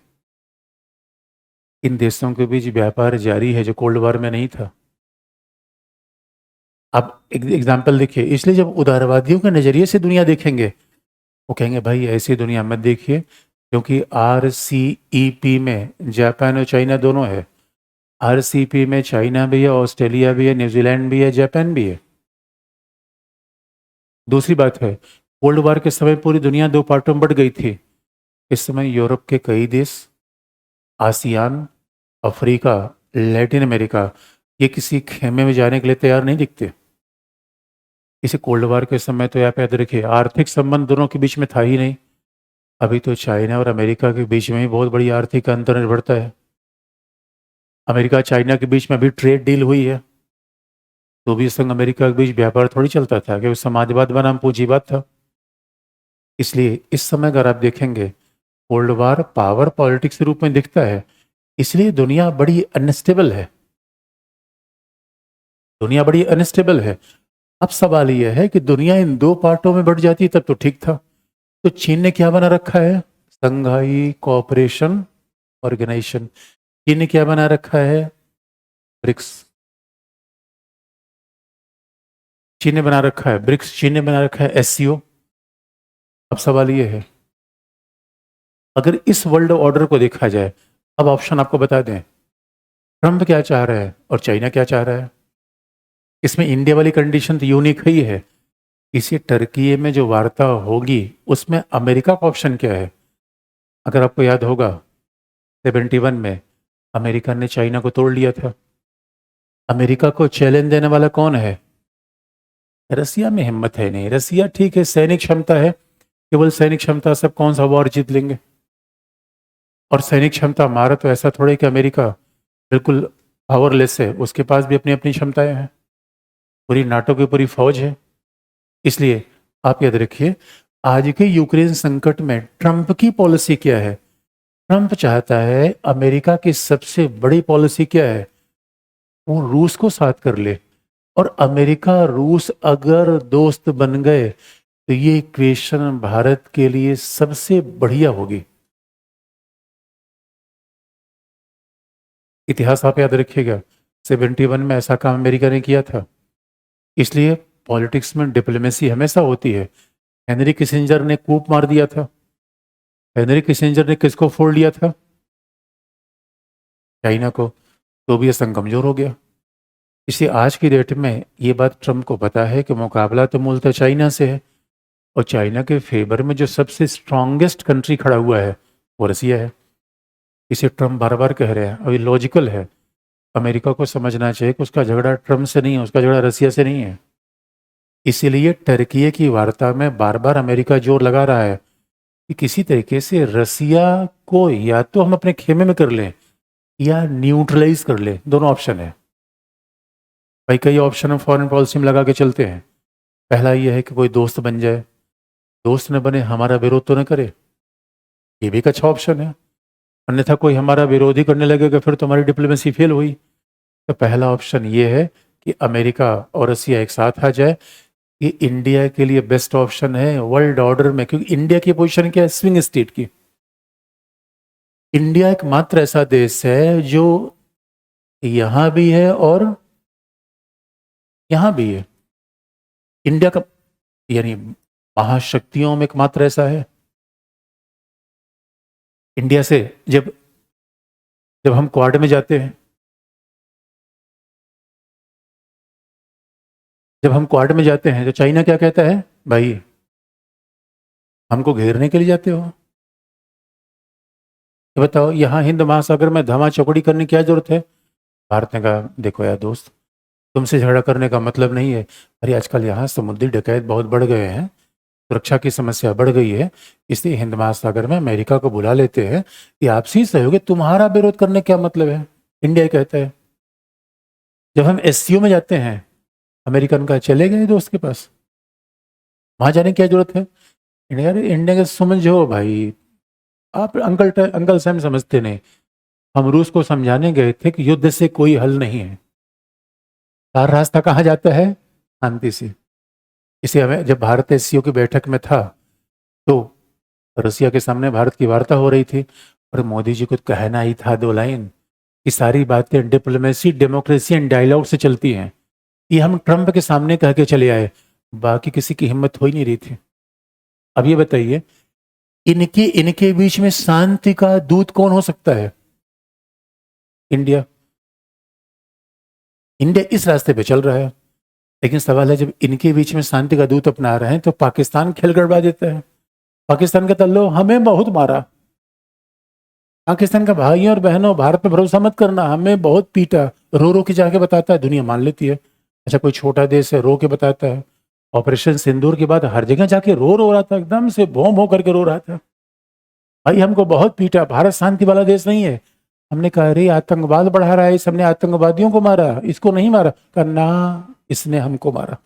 इन देशों के बीच व्यापार जारी है जो कोल्ड वॉर में नहीं था। आप एक एग्जाम्पल देखिए, इसलिए जब उदारवादियों के नजरिए से दुनिया देखेंगे, वो कहेंगे भाई ऐसी दुनिया मत देखिए, क्योंकि RCEP में जापान और चाइना दोनों है। RCP में चाइना भी है, ऑस्ट्रेलिया भी है, न्यूजीलैंड भी है, जापान भी है। दूसरी बात है, कोल्ड वार के समय पूरी दुनिया दो पार्टों में बट गई थी। इस समय यूरोप के कई देश, आसियान, अफ्रीका, लैटिन अमेरिका, ये किसी खेमे में जाने के लिए तैयार नहीं दिखते। इसे कोल्ड वार के समय तो आप याद रखिए, आर्थिक संबंध दोनों के बीच में था ही नहीं। अभी तो चाइना और अमेरिका के बीच में ही बहुत बड़ी आर्थिक अंतर निर्भरता है। अमेरिका चाइना के बीच में अभी ट्रेड डील हुई है, तो भी संग अमेरिका के बीच व्यापार थोड़ी चलता था, क्योंकि समाजवाद बनाम पूंजीवाद था। इसलिए इस समय अगर आप देखेंगे, कोल्ड वार पावर पॉलिटिक्स के रूप में दिखता है। इसलिए दुनिया बड़ी अनस्टेबल है, दुनिया बड़ी अनस्टेबल है। अब सवाल यह है कि दुनिया इन दो पार्टों में बट जाती तब तो ठीक था। तो चीन ने क्या बना रखा है? संघाई कोऑपरेशन ऑर्गेनाइजेशन। चीन ने क्या बना रखा है? ब्रिक्स। चीन ने बना रखा है ब्रिक्स, चीन ने बना रखा है SCO। अब सवाल यह है, अगर इस वर्ल्ड ऑर्डर को देखा जाए, अब ऑप्शन आपको बता दें, ट्रंप क्या चाह रहा है और चाइना क्या चाह रहा है। इसमें इंडिया वाली कंडीशन तो यूनिक ही है। इसी टर्की में जो वार्ता होगी उसमें अमेरिका का ऑप्शन क्या है? अगर आपको याद होगा, 71 में अमेरिका ने चाइना को तोड़ लिया था। अमेरिका को चैलेंज देने वाला कौन है? रसिया में हिम्मत है नहीं। रसिया ठीक है, सैनिक क्षमता है, केवल सैनिक क्षमता से कौन सा वॉर जीत लेंगे। और सैनिक क्षमता हमारा तो ऐसा थोड़े कि अमेरिका बिल्कुल पावरलेस है, उसके पास भी अपनी अपनी क्षमताएं हैं। पूरी नाटो की पूरी फौज है। इसलिए आप याद रखिए, आज के यूक्रेन संकट में ट्रंप की पॉलिसी क्या है? ट्रंप चाहता है, अमेरिका की सबसे बड़ी पॉलिसी क्या है? वो रूस को साथ कर ले, और अमेरिका रूस अगर दोस्त बन गए तो ये इक्वेशन भारत के लिए सबसे बढ़िया होगी। इतिहास आप याद रखिएगा, 71 में ऐसा काम अमेरिका ने किया था। इसलिए पॉलिटिक्स में डिप्लोमेसी हमेशा होती है। हेनरी किसिंजर ने कूप मार दिया था। हेनरी किसिंजर ने किसको फोड़ लिया था? चाइना को। तो भी ये संघ कमजोर हो गया। इसलिए आज की डेट में ये बात ट्रंप को पता है कि मुकाबला तो मूलतः चाइना से है, और चाइना के फेवर में जो सबसे स्ट्रांगेस्ट कंट्री खड़ा हुआ है वो रसिया है। इसे ट्रंप बार बार कह रहे हैं, और ये लॉजिकल है। अमेरिका को समझना चाहिए कि उसका झगड़ा ट्रंप से नहीं है, उसका झगड़ा रसिया से नहीं है। इसीलिए टर्की की वार्ता में बार बार अमेरिका जोर लगा रहा है कि किसी तरीके से रसिया को या तो हम अपने खेमे में कर लें या न्यूट्रलाइज कर लें। दोनों ऑप्शन है भाई, कई ऑप्शन हम फॉरेन पॉलिसी में लगा के चलते हैं। पहला यह है कि कोई दोस्त बन जाए, दोस्त न बने हमारा विरोध तो न करे, ये भी एक अच्छा ऑप्शन है। अन्यथा कोई हमारा विरोधी करने लगेगा, फिर तो हमारी डिप्लोमेसी फेल हुई। तो पहला ऑप्शन ये है कि अमेरिका और रसिया एक साथ आ जाए। ये इंडिया के लिए बेस्ट ऑप्शन है वर्ल्ड ऑर्डर में, क्योंकि इंडिया की पोजीशन क्या है? स्विंग स्टेट की। इंडिया एकमात्र ऐसा देश है जो यहां भी है और यहां भी है। इंडिया का यानी महाशक्तियों में एकमात्र ऐसा है। इंडिया से जब जब हम क्वाड में जाते हैं, जब हम क्वाड में जाते हैं तो चाइना क्या कहता है? भाई हमको घेरने के लिए जाते हो? तो बताओ, यहाँ हिंद महासागर में धमा चौकड़ी करने की क्या जरूरत है? भारत ने कहा, देखो यार दोस्त, तुमसे झगड़ा करने का मतलब नहीं है। अरे आजकल यहाँ समुद्री डकैत बहुत बढ़ गए हैं, सुरक्षा की समस्या बढ़ गई है, इसलिए हिंद महासागर में अमेरिका को बुला लेते हैं कि आपसी सहयोग है, तुम्हारा विरोध करने क्या मतलब है? इंडिया कहता है। जब हम SCO में जाते हैं, अमेरिकन का चले गए दोस्त के पास, वहां जाने की क्या जरूरत है? इंडिया के समझो भाई, आप अंकल सैम समझते नहीं। हम रूस को समझाने गए थे कि युद्ध से कोई हल नहीं है, सारा रास्ता कहाँ जाता है? शांति से। इसे हमें, जब भारत SCO की बैठक में था तो रसिया के सामने भारत की वार्ता हो रही थी, और मोदी जी को कहना ही था 2 लाइन कि सारी बातें डिप्लोमेसी, डेमोक्रेसी एंड डायलॉग से चलती हैं। ये हम ट्रंप के सामने कह के चले आए, बाकी किसी की हिम्मत हो ही नहीं रही थी। अब ये बताइए, इनके इनके बीच में शांति का दूत कौन हो सकता है? इंडिया। इंडिया इस रास्ते पे चल रहा है, लेकिन सवाल है जब इनके बीच में शांति का दूत अपना रहे हैं तो पाकिस्तान खेल गड़बड़ा देता है। पाकिस्तान का तल्लो हमें बहुत मारा, पाकिस्तान का भाइयों और बहनों भारत पे भरोसा मत करना, हमें बहुत पीटा, रो रो के जाके बताता है, दुनिया मान लेती है। अच्छा कोई छोटा देश है रो के बताता है। ऑपरेशन सिंदूर के बाद हर जगह जाके रो रहा था, एकदम से भों भों करके रो रहा था, भाई हमको बहुत पीटा, भारत शांति वाला देश नहीं है। हमने कहा अरे आतंकवाद बढ़ा रहा है, इस हमने आतंकवादियों को मारा, इसको नहीं मारा। कहा ना, इसने हमको मारा।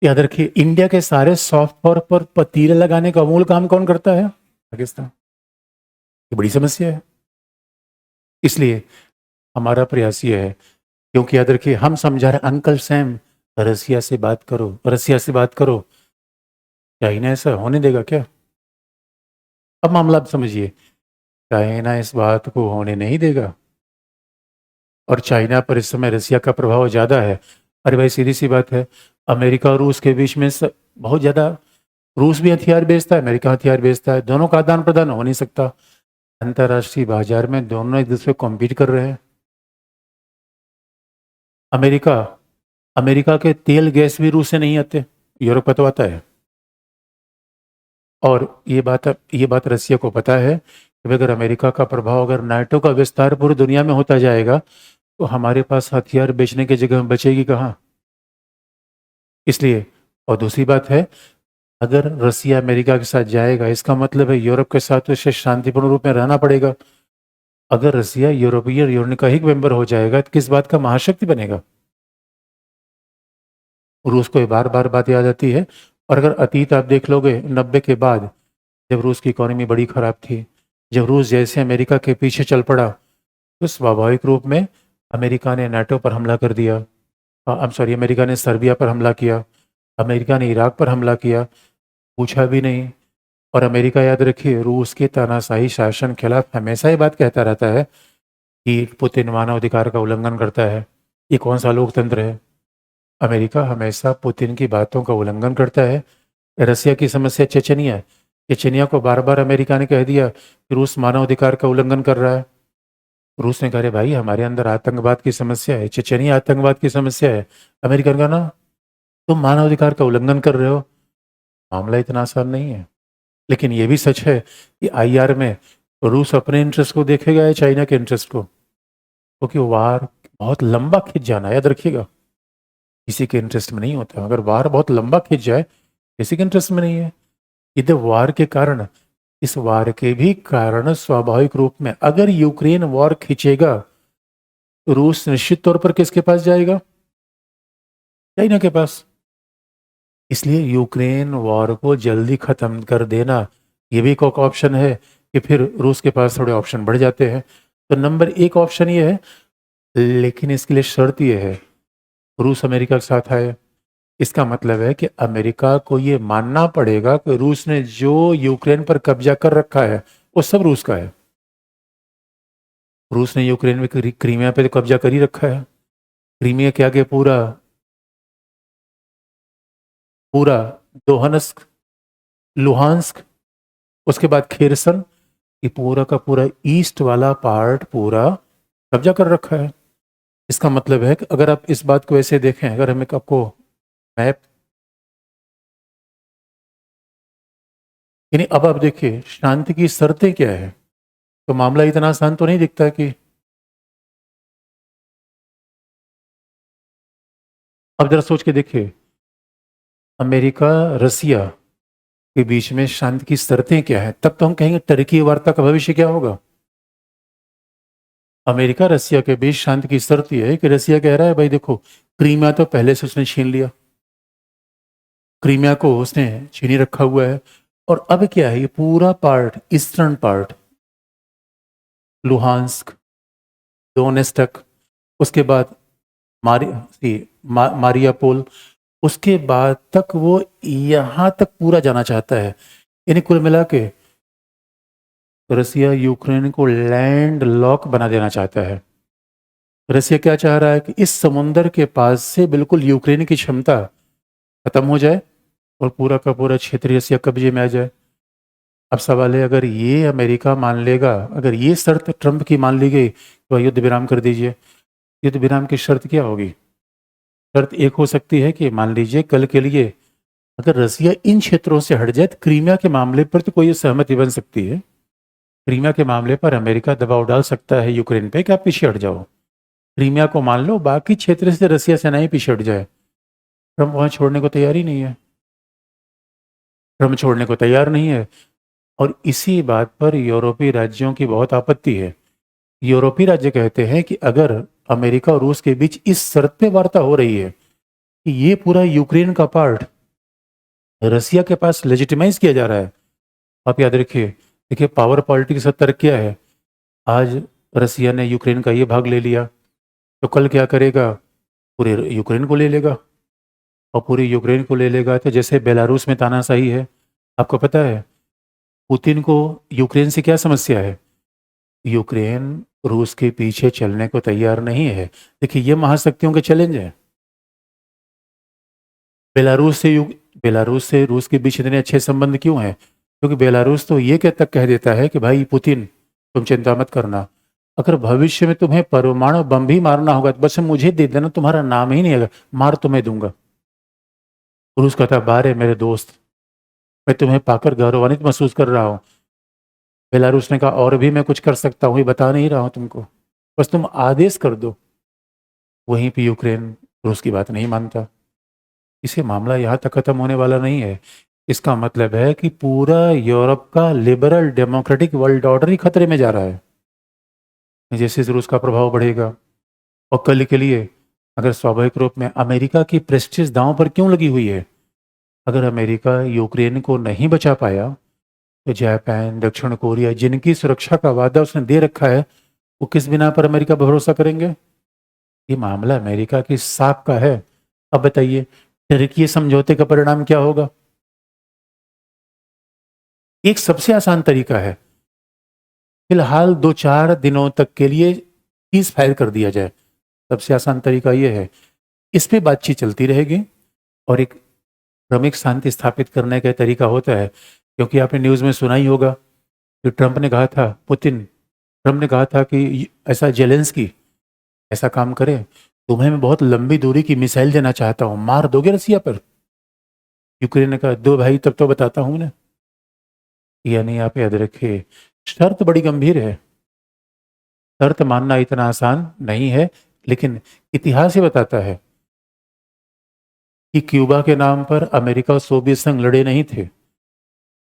याद रखिए इंडिया के सारे सॉफ्ट पावर पर पतीले लगाने का मूल काम कौन करता है? पाकिस्तान। ये बड़ी समस्या है। इसलिए हमारा प्रयास ये है, क्योंकि याद रखिए हम समझा रहे अंकल सैम रसिया से बात करो, रसिया से बात करो, चाइना ऐसा होने देगा क्या? अब मामला आप समझिए, चाइना इस बात को होने नहीं देगा, और चाइना पर इस समय रसिया का प्रभाव ज़्यादा है। अरे भाई सीधी सी बात है, अमेरिका और रूस के बीच में बहुत ज़्यादा, रूस भी हथियार बेचता है, अमेरिका हथियार बेचता है, दोनों का आदान प्रदान हो नहीं सकता। अंतर्राष्ट्रीय बाजार में दोनों एक दूसरे को कॉम्पीट कर रहे हैं। अमेरिका अमेरिका के तेल गैस भी रूस से नहीं आते, यूरोप का तो आता है। और ये बात रसिया को पता है कि अगर अमेरिका का प्रभाव, अगर नाटो का विस्तार पूरी दुनिया में होता जाएगा तो हमारे पास हथियार बेचने की जगह बचेगी कहाँ? इसलिए, और दूसरी बात है, अगर रसिया अमेरिका के साथ जाएगा इसका मतलब है यूरोप के साथ तो इसे शांतिपूर्ण रूप में रहना पड़ेगा। अगर रसिया यूरोपीय यूनियन का ही मेंबर हो जाएगा तो किस बात का महाशक्ति बनेगा? रूस को बार बार बात याद आती है। और अगर अतीत आप देख लोगे 90 के बाद, जब रूस की इकोनॉमी बड़ी खराब थी, जब रूस जैसे अमेरिका के पीछे चल पड़ा, तो स्वाभाविक रूप में अमेरिका ने नाटो पर हमला कर दिया। अमेरिका ने सर्बिया पर हमला किया, अमेरिका ने इराक पर हमला किया, पूछा भी नहीं। और अमेरिका याद रखिए रूस के तानाशाही शासन के खिलाफ हमेशा ये बात कहता रहता है कि पुतिन मानवाधिकार का उल्लंघन करता है। ये कौन सा लोकतंत्र है? अमेरिका हमेशा पुतिन की बातों का उल्लंघन करता है। रसिया की समस्या चेचनिया है, चेचनिया को बार बार अमेरिका ने कह दिया कि रूस मानवाधिकार का उल्लंघन कर रहा है। रूस ने कहा अरे भाई हमारे अंदर आतंकवाद की समस्या है, चेचनिया आतंकवाद की समस्या है। अमेरिका ने कहा ना, तुम मानवाधिकार का उल्लंघन कर रहे हो। मामला इतना आसान नहीं है। लेकिन ये भी सच है कि आईआर में रूस अपने इंटरेस्ट को देखेगा या चाइना के इंटरेस्ट को, क्योंकि वार बहुत लंबा खिंच जाना, याद रखिएगा, किसी के इंटरेस्ट में नहीं होता। अगर वार बहुत लंबा खिंच जाए किसी के इंटरेस्ट में नहीं है। इधर वार के कारण, इस वार के भी कारण स्वाभाविक रूप में अगर यूक्रेन वॉर खिंचेगा तो रूस निश्चित तौर पर किसके पास जाएगा? चाइना के पास। इसलिए यूक्रेन वॉर को जल्दी खत्म कर देना ये भी एक ऑप्शन है कि फिर रूस के पास थोड़े ऑप्शन बढ़ जाते हैं। तो नंबर एक ऑप्शन ये है, लेकिन इसके लिए शर्त ये है रूस अमेरिका के साथ आए। इसका मतलब है कि अमेरिका को ये मानना पड़ेगा कि रूस ने जो यूक्रेन पर कब्जा कर रखा है वो सब रूस का है। रूस ने यूक्रेन में क्रीमिया पे तो कब्जा कर ही रखा है। क्रीमिया के आगे पूरा पूरा दोहनस्क, लुहांस्क, उसके बाद खेरसन, ये पूरा का पूरा ईस्ट वाला पार्ट पूरा कब्जा कर रखा है। इसका मतलब है कि अगर आप इस बात को ऐसे देखें, अगर हम एक आपको मैप, यानी अब आप देखिए शांति की शर्तें क्या है, तो मामला इतना आसान तो नहीं दिखता कि अब जरा सोच के देखिए अमेरिका रसिया के बीच में शांति की शर्तें क्या है, तब तो हम कहेंगे टर्की वार्ता का भविष्य क्या होगा। अमेरिका रसिया के बीच शांति की शर्त यह है कि रसिया कह रहा है भाई देखो, क्रीमिया तो पहले से उसने छीन लिया, क्रीमिया को उसने छीनी रखा हुआ है, और अब क्या है, ये पूरा पार्ट, ईस्टर्न पार्ट, लुहांस्क, डोनेस्टक, उसके बाद मारियापोल, उसके बाद तक वो यहां तक पूरा जाना चाहता है। यानी कुल मिला के रसिया यूक्रेन को लैंड लॉक बना देना चाहता है। रसिया क्या चाह रहा है कि इस समुंदर के पास से बिल्कुल यूक्रेन की क्षमता खत्म हो जाए और पूरा का पूरा क्षेत्र रसिया कब्जे में आ जाए। अब सवाल है, अगर ये अमेरिका मान लेगा, अगर ये शर्त ट्रंप की मान ली गई तो युद्ध विराम कर दीजिए। युद्ध विराम की शर्त क्या होगी? शर्त एक हो सकती है कि मान लीजिए कल के लिए अगर रसिया इन क्षेत्रों से हट जाए तो क्रीमिया के मामले पर तो कोई सहमति बन सकती है। क्रीमिया के मामले पर अमेरिका दबाव डाल सकता है यूक्रेन पे कि आप पीछे हट जाओ। क्रीमिया को मान लो, बाकी क्षेत्र से रसिया सेनाएं पीछे हट जाए। ट्रंप वहां छोड़ने को तैयार ही नहीं है। ट्रंप छोड़ने को तैयार नहीं है। और इसी बात पर यूरोपीय राज्यों की बहुत आपत्ति है। यूरोपीय राज्य कहते हैं कि अगर अमेरिका और रूस के बीच इस शर्त पे वार्ता हो रही है कि ये पूरा यूक्रेन का पार्ट रसिया के पास लेजिटिमाइज किया जा रहा है। आप याद रखिए, देखिए पावर पॉलिटिक्स का तर्क क्या है। आज रसिया ने यूक्रेन का ये भाग ले लिया तो कल क्या करेगा? पूरे यूक्रेन को ले लेगा। और पूरी यूक्रेन को ले लेगा तो जैसे बेलारूस में तानाशाही है। आपको पता है पुतिन को यूक्रेन से क्या समस्या है? यूक्रेन रूस के पीछे चलने को तैयार नहीं है। देखिए ये महाशक्तियों के चैलेंज है। बेलारूस से बेलारूस से रूस के बीच इतने अच्छे संबंध क्यों हैं? क्योंकि बेलारूस तो ये तक कह देता है कि भाई पुतिन, तुम चिंता मत करना, अगर भविष्य में तुम्हें परमाणु बम भी मारना होगा तो बस मुझे दे देना, तुम्हारा नाम ही नहीं आएगा, मार तुम्हें दूंगा। रूस कहता बारे मेरे दोस्त, मैं तुम्हें पाकर गौरवान्वित महसूस कर रहा हूँ। बेलारूस ने कहा और भी मैं कुछ कर सकता हूँ, ये बता नहीं रहा हूँ तुमको, बस तुम आदेश कर दो। वहीं पे यूक्रेन रूस की बात नहीं मानता। इसे मामला यहाँ तक खत्म होने वाला नहीं है। इसका मतलब है कि पूरा यूरोप का लिबरल डेमोक्रेटिक वर्ल्ड ऑर्डर ही खतरे में जा रहा है जैसे रूस का प्रभाव बढ़ेगा। और कल के लिए अगर स्वाभाविक रूप में अमेरिका की प्रेस्टीज दांव पर क्यों लगी हुई है? अगर अमेरिका यूक्रेन को नहीं बचा पाया तो जापान, दक्षिण कोरिया, जिनकी सुरक्षा का वादा उसने दे रखा है, वो किस बिना पर अमेरिका पर भरोसा करेंगे? ये मामला अमेरिका की साख का है। अब बताइए टर्की समझौते का परिणाम क्या होगा? एक सबसे आसान तरीका है, फिलहाल 2-4 दिनों तक के लिए सीज फायर कर दिया जाए। सबसे आसान तरीका यह है, इस पे बातचीत चलती रहेगी और एक क्रमिक शांति स्थापित करने का तरीका होता है। क्योंकि आपने न्यूज़ में सुना ही होगा कि ट्रंप ने कहा था, ट्रंप ने कहा था कि ऐसा जेलेंस्की ऐसा काम करे, तुम्हें मैं बहुत लंबी दूरी की मिसाइल देना चाहता हूँ, मार दोगे रसिया पर? यूक्रेन ने कहा दो भाई, तब तो बताता हूँ ना। यानी आप याद रखिए, शर्त बड़ी गंभीर है। शर्त मानना इतना आसान नहीं है, लेकिन इतिहास ही बताता है कि क्यूबा के नाम पर अमेरिका और सोवियत संघ लड़े नहीं थे।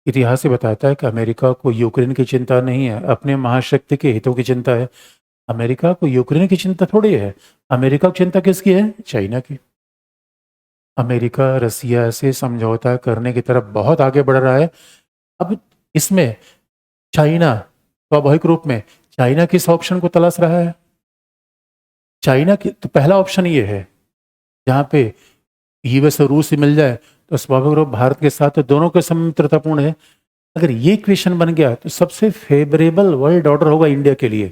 इतिहास ही बताता है कि अमेरिका को यूक्रेन की चिंता नहीं है, अपने महाशक्ति के हितों की चिंता है। अमेरिका को यूक्रेन की चिंता थोड़ी है। अमेरिका को चिंता किसकी है? चाइना की। अमेरिका रसिया से समझौता करने की तरफ बहुत आगे बढ़ रहा है। अब इसमें चाइना स्वाभाविक रूप में चाइना किस ऑप्शन को तलाश रहा है? चाइना की तो पहला ऑप्शन ये है, जहाँ पे यूएस और रूस ही मिल जाए तो स्वाभाविक रूप भारत के साथ तो दोनों के समय मित्रतापूर्ण है। अगर ये क्वेश्चन बन गया तो सबसे फेवरेबल वर्ल्ड ऑर्डर होगा इंडिया के लिए।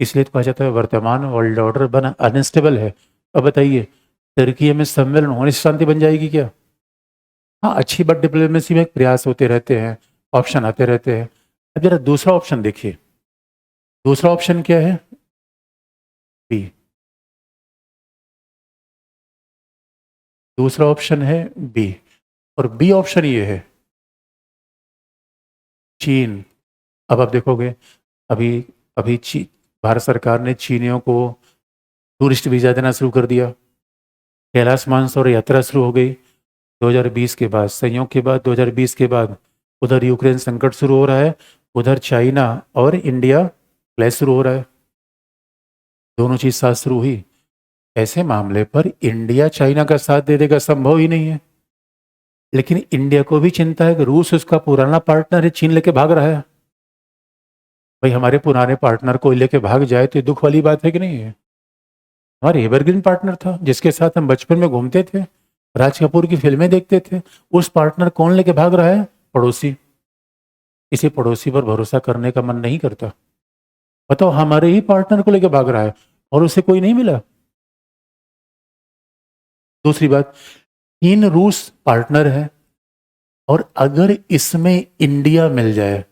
इसलिए तो कहा जाता है वर्तमान वर्ल्ड ऑर्डर बना अनस्टेबल है। अब बताइए तुर्की में सम्मेलन होने से शांति बन जाएगी क्या? हाँ, अच्छी बात, डिप्लोमेसी में प्रयास होते रहते हैं, ऑप्शन आते रहते हैं। अब जरा दूसरा ऑप्शन देखिए। दूसरा ऑप्शन क्या है? बी। दूसरा ऑप्शन है बी। और बी ऑप्शन ये है चीन। अब आप देखोगे अभी अभी भारत सरकार ने चीनियों को टूरिस्ट वीजा देना शुरू कर दिया। कैलाश मानसरोवर यात्रा शुरू हो गई 2020 के बाद, संयोग के बाद 2020 के बाद। उधर यूक्रेन संकट शुरू हो रहा है, उधर चाइना और इंडिया क्लैश शुरू हो रहा है। दोनों चीज साथ शुरू हुई। ऐसे मामले पर इंडिया चाइना का साथ दे देगा संभव ही नहीं है। लेकिन इंडिया को भी चिंता है कि रूस उसका पुराना पार्टनर है, चीन लेके भाग रहा है। भाई हमारे पुराने पार्टनर को लेके भाग जाए तो ये दुख वाली बात है कि नहीं है? हमारे एवरग्रीन पार्टनर था, जिसके साथ हम बचपन में घूमते थे, राज कपूर की फिल्में देखते थे। उस पार्टनर कौन लेके भाग रहा है? पड़ोसी। किसी पड़ोसी पर भरोसा करने का मन नहीं करता। बताओ, हमारे ही पार्टनर को लेके भाग रहा है और उसे कोई नहीं मिला। दूसरी बात, चीन रूस पार्टनर है और अगर इसमें इंडिया मिल जाए,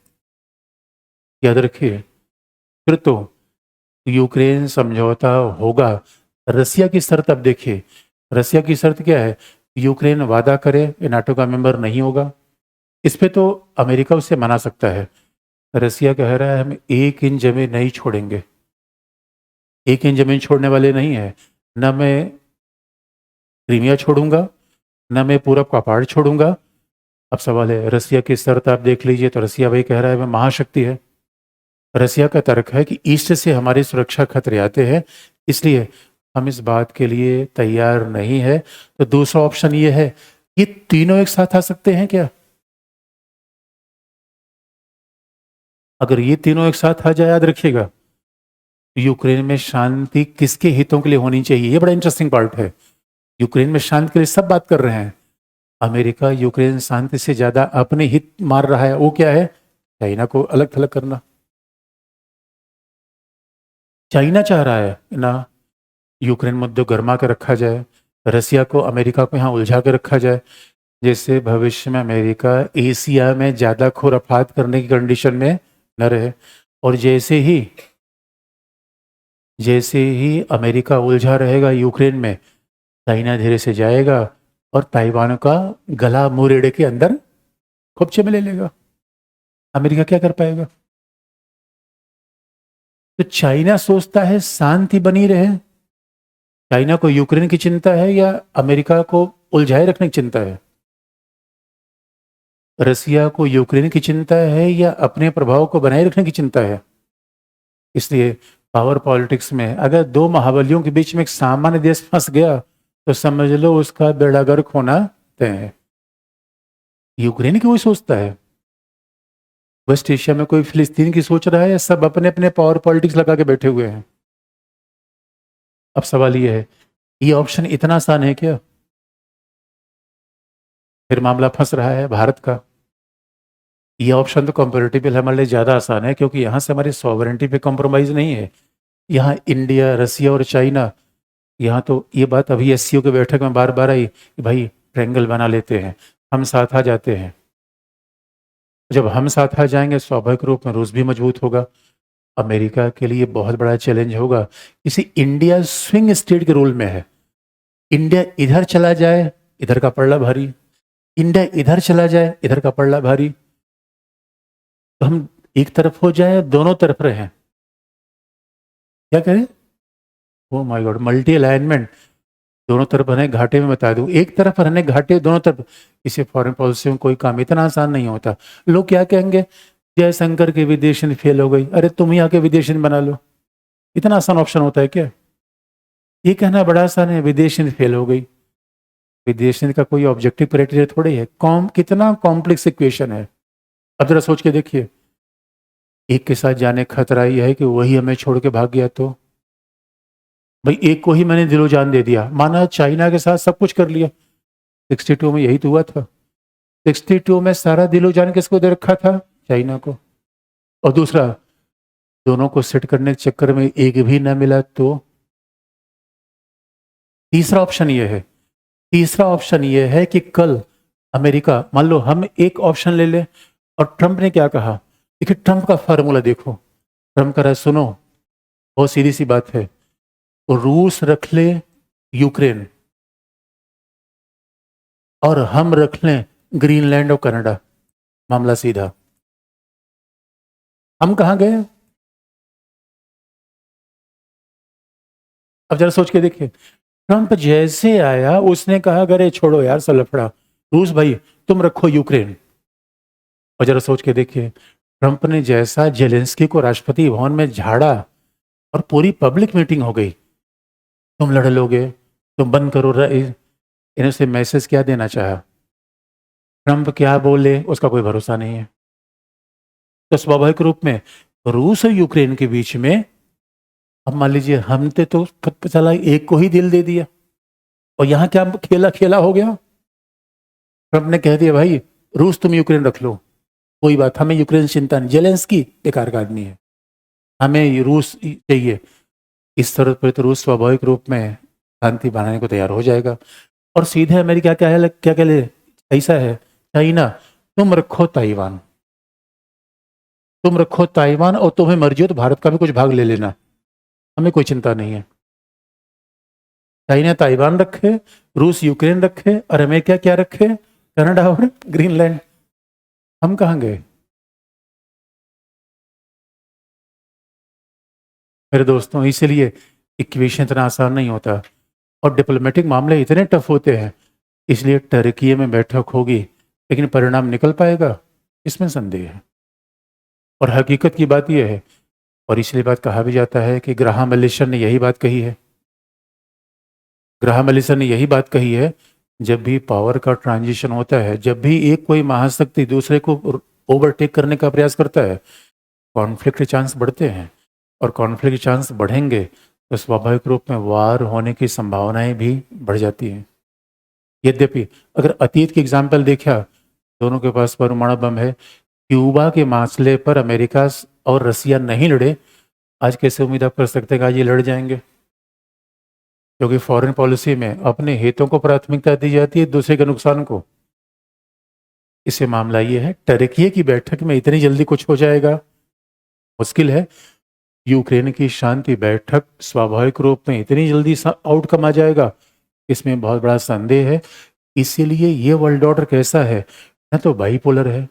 याद रखिए, फिर तो यूक्रेन समझौता होगा। रसिया की शर्त अब देखिए, रसिया की शर्त क्या है? यूक्रेन वादा करे ये नाटो का मेंबर नहीं होगा। इस पे तो अमेरिका उसे मना सकता है। रसिया कह रहा है हम 1 इंच जमीन नहीं छोड़ेंगे। 1 इंच जमीन छोड़ने वाले नहीं है। न मैं क्रीमिया छोड़ूंगा, न मैं पूरब का पहाड़ छोड़ूंगा। अब सवाल है रसिया की शर्त आप देख लीजिए, तो रसिया वही कह रहा है मैं महाशक्ति है। रसिया का तर्क है कि ईस्ट से हमारी सुरक्षा खतरे आते हैं, इसलिए हम इस बात के लिए तैयार नहीं है। तो दूसरा ऑप्शन ये है, ये तीनों एक साथ आ सकते हैं क्या? अगर ये तीनों एक साथ आ जाए, याद रखिएगा, यूक्रेन में शांति किसके हितों के लिए होनी चाहिए? ये बड़ा इंटरेस्टिंग पार्ट है। यूक्रेन में शांति के लिए सब बात कर रहे हैं। अमेरिका यूक्रेन शांति से ज्यादा अपने हित मार रहा है। वो क्या है? चाइना को अलग थलग करना। चाइना चाह रहा है ना यूक्रेन मुद्दे गर्मा के रखा जाए, रसिया को अमेरिका को यहाँ उलझा के रखा जाए, जैसे भविष्य में अमेरिका एशिया में ज़्यादा खुराफात करने की कंडीशन में न रहे। और जैसे ही अमेरिका उलझा रहेगा यूक्रेन में, चाइना धीरे से जाएगा और ताइवान का गला मुंह के अंदर खोपचे में ले लेगा। अमेरिका क्या कर पाएगा? तो चाइना सोचता है शांति बनी रहे। चाइना को यूक्रेन की चिंता है या अमेरिका को उलझाए रखने की चिंता है? रसिया को यूक्रेन की चिंता है या अपने प्रभाव को बनाए रखने की चिंता है? इसलिए पावर पॉलिटिक्स में अगर दो महाबलियों के बीच में एक सामान्य देश फंस गया, तो समझ लो उसका बेड़ा गर्क होना तय है। यूक्रेन की वही सोचता है? वेस्ट एशिया में कोई फिलिस्तीन की सोच रहा है या सब अपने अपने पावर पॉलिटिक्स लगा के बैठे हुए हैं? अब सवाल ये है, ये ऑप्शन इतना आसान है क्या? फिर मामला फंस रहा है भारत का। ये ऑप्शन तो कंपेरेटिवली हमारे लिए ज़्यादा आसान है, क्योंकि यहाँ से हमारी सॉवरेंटी पे कॉम्प्रोमाइज़ नहीं है। यहाँ इंडिया, रसिया और चाइना, यहाँ तो ये बात अभी एससीओ की बैठक में बार बार आई कि भाई ट्रायंगल बना लेते हैं, हम साथ आ जाते हैं। जब हम साथ आ जाएंगे, स्वाभाविक रूप में रूस भी मजबूत होगा। अमेरिका के लिए बहुत बड़ा चैलेंज होगा। इसी इंडिया स्विंग स्टेट के रोल में है। इंडिया इधर चला जाए, इधर का पड़ला भारी। इंडिया इधर चला जाए, इधर का पड़ला भारी। तो हम एक तरफ हो जाए, दोनों तरफ रहें, क्या करें? ओ माय गॉड, मल्टी अलाइनमेंट। दोनों तरफ रहने घाटे में बता दूं, एक तरफ रहने घाटे, दोनों तरफ। इसे फॉरेन पॉलिसी में कोई काम इतना आसान नहीं होता। लोग क्या कहेंगे, जयशंकर के विदेश नीति फेल हो गई। अरे तुम ही आके विदेश नीति बना लो। इतना आसान ऑप्शन होता है क्या? ये कहना बड़ा आसान है, विदेश नीति फेल हो गई। विदेश नीति का कोई ऑब्जेक्टिव क्राइटेरिया थोड़ी है। कितना कॉम्प्लेक्स इक्वेशन है। अब जरा सोच के देखिए, एक के साथ जाने का खतरा यह है कि वही हमें छोड़ के भाग गया तो। भाई एक को ही मैंने दिलो जान दे दिया, माना चाइना के साथ सब कुछ कर लिया। 62 में यही तो हुआ था। 62 में सारा दिलो जान किसको दे रखा था? चाइना को। और दूसरा, दोनों को सेट करने के चक्कर में एक भी ना मिला तो। तीसरा ऑप्शन ये है कि कल अमेरिका, मान लो हम एक ऑप्शन ले ले, और ट्रंप ने क्या कहा। देखिए ट्रंप का फार्मूला देखो। ट्रंप कह रहा है सुनो, बहुत सीधी सी बात है, रूस रख ले यूक्रेन और हम रख लें ग्रीनलैंड और कनाडा, मामला सीधा। हम कहां गए? अब जरा सोच के देखिए, ट्रंप जैसे आया उसने कहा अरे छोड़ो यार सब लफड़ा, रूस भाई तुम रखो यूक्रेन। और जरा सोच के देखिए, ट्रंप ने जैसा जेलेंस्की को राष्ट्रपति भवन में झाड़ा और पूरी पब्लिक मीटिंग हो गई, तुम लड़ लोगे, तुम बंद करो। इन्हें से मैसेज क्या देना चाहा? ट्रंप क्या बोले उसका कोई भरोसा नहीं है। तो स्वाभाविक रूप में रूस और यूक्रेन के बीच में, अब मान लीजिए हमने तो चला एक को ही दिल दे दिया, और यहां क्या खेला खेला हो गया। ट्रंप ने कह दिया भाई रूस तुम यूक्रेन रख लो, कोई बात, हमें यूक्रेन से चिंता नहीं, जेलेंस्की बेकार का आदमी है, हमें ये रूस चाहिए। इस तरह पर तो रूस स्वाभाविक रूप में शांति बनाने को तैयार हो जाएगा। और सीधे अमेरिका क्या कह ले, ऐसा है चाइना तुम रखो ताइवान और तुम्हें मर्जी हो तो भारत का भी कुछ भाग ले लेना। हमें कोई चिंता नहीं है। चाइना ताइवान रखे, रूस यूक्रेन रखे, और अमेरिका क्या रखे, कनाडा और ग्रीनलैंड। हम कहाँ गए? मेरे दोस्तों, इसीलिए इक्वेशन इतना आसान नहीं होता और डिप्लोमेटिक मामले इतने टफ होते हैं। इसलिए टर्की में बैठक होगी, लेकिन परिणाम निकल पाएगा इसमें संदेह है। और हकीकत की बात यह है, और इसलिए बात कहा भी जाता है कि ग्राहम एलिसन ने यही बात कही है। ग्राहम एलिसन ने यही बात कही है, जब भी पावर का ट्रांजिशन होता है, जब भी एक कोई महाशक्ति दूसरे को ओवरटेक करने का प्रयास करता है, कॉन्फ्लिक्ट के चांस बढ़ते हैं। और कॉन्फ्लिक्ट के चांस बढ़ेंगे तो स्वाभाविक रूप में वार होने की संभावनाएं भी बढ़ जाती हैं। यद्यपि अगर अतीत की एग्जाम्पल देखा, दोनों के पास परमाणु बम है। क्यूबा के मसले पर अमेरिका और रसिया नहीं लड़े, आज कैसे उम्मीद आप कर सकते हैं कि आज ये लड़ जाएंगे? क्योंकि फॉरेन पॉलिसी में अपने हितों को प्राथमिकता दी जाती है, दूसरे के नुकसान को। इससे मामला ये है, टर्की की बैठक में इतनी जल्दी कुछ हो जाएगा मुश्किल है। यूक्रेन की शांति बैठक स्वाभाविक रूप में इतनी जल्दी आउटकम आ जाएगा, इसमें बहुत बड़ा संदेह है। इसीलिए ये वर्ल्ड ऑर्डर कैसा है, न तो बाईपोलर है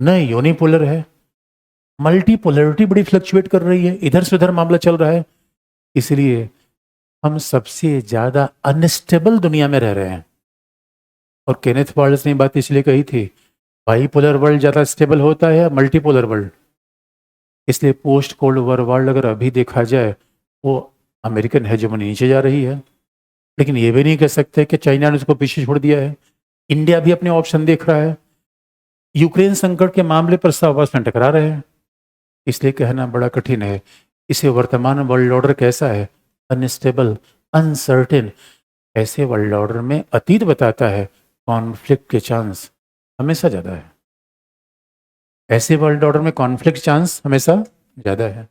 न यूनिपोलर है, मल्टीपोलरिटी बड़ी फ्लक्चुएट कर रही है, इधर से उधर मामला चल रहा है। इसलिए हम सबसे ज्यादा अनस्टेबल दुनिया में रह रहे हैं। और केनेथ वाल्स ने बात इसलिए कही थी, बाईपोलर वर्ल्ड ज्यादा स्टेबल होता है या मल्टीपोलर वर्ल्ड? इसलिए पोस्ट कोल्ड वॉर वर्ल्ड अगर अभी देखा जाए, वो अमेरिकन हेजेमनी नीचे जा रही है। लेकिन ये भी नहीं कह सकते कि चाइना ने उसको पीछे छोड़ दिया है। इंडिया भी अपने ऑप्शन देख रहा है। यूक्रेन संकट के मामले पर सब आपस में टकरा रहे हैं। इसलिए कहना बड़ा कठिन है। इसे वर्तमान वर्ल्ड ऑर्डर कैसा है, अनस्टेबल, अनसर्टेन। ऐसे वर्ल्ड ऑर्डर में अतीत बताता है कॉन्फ्लिक्ट के चांस हमेशा ज़्यादा है। ऐसे वर्ल्ड ऑर्डर में कॉन्फ्लिक्ट चांस हमेशा ज़्यादा है।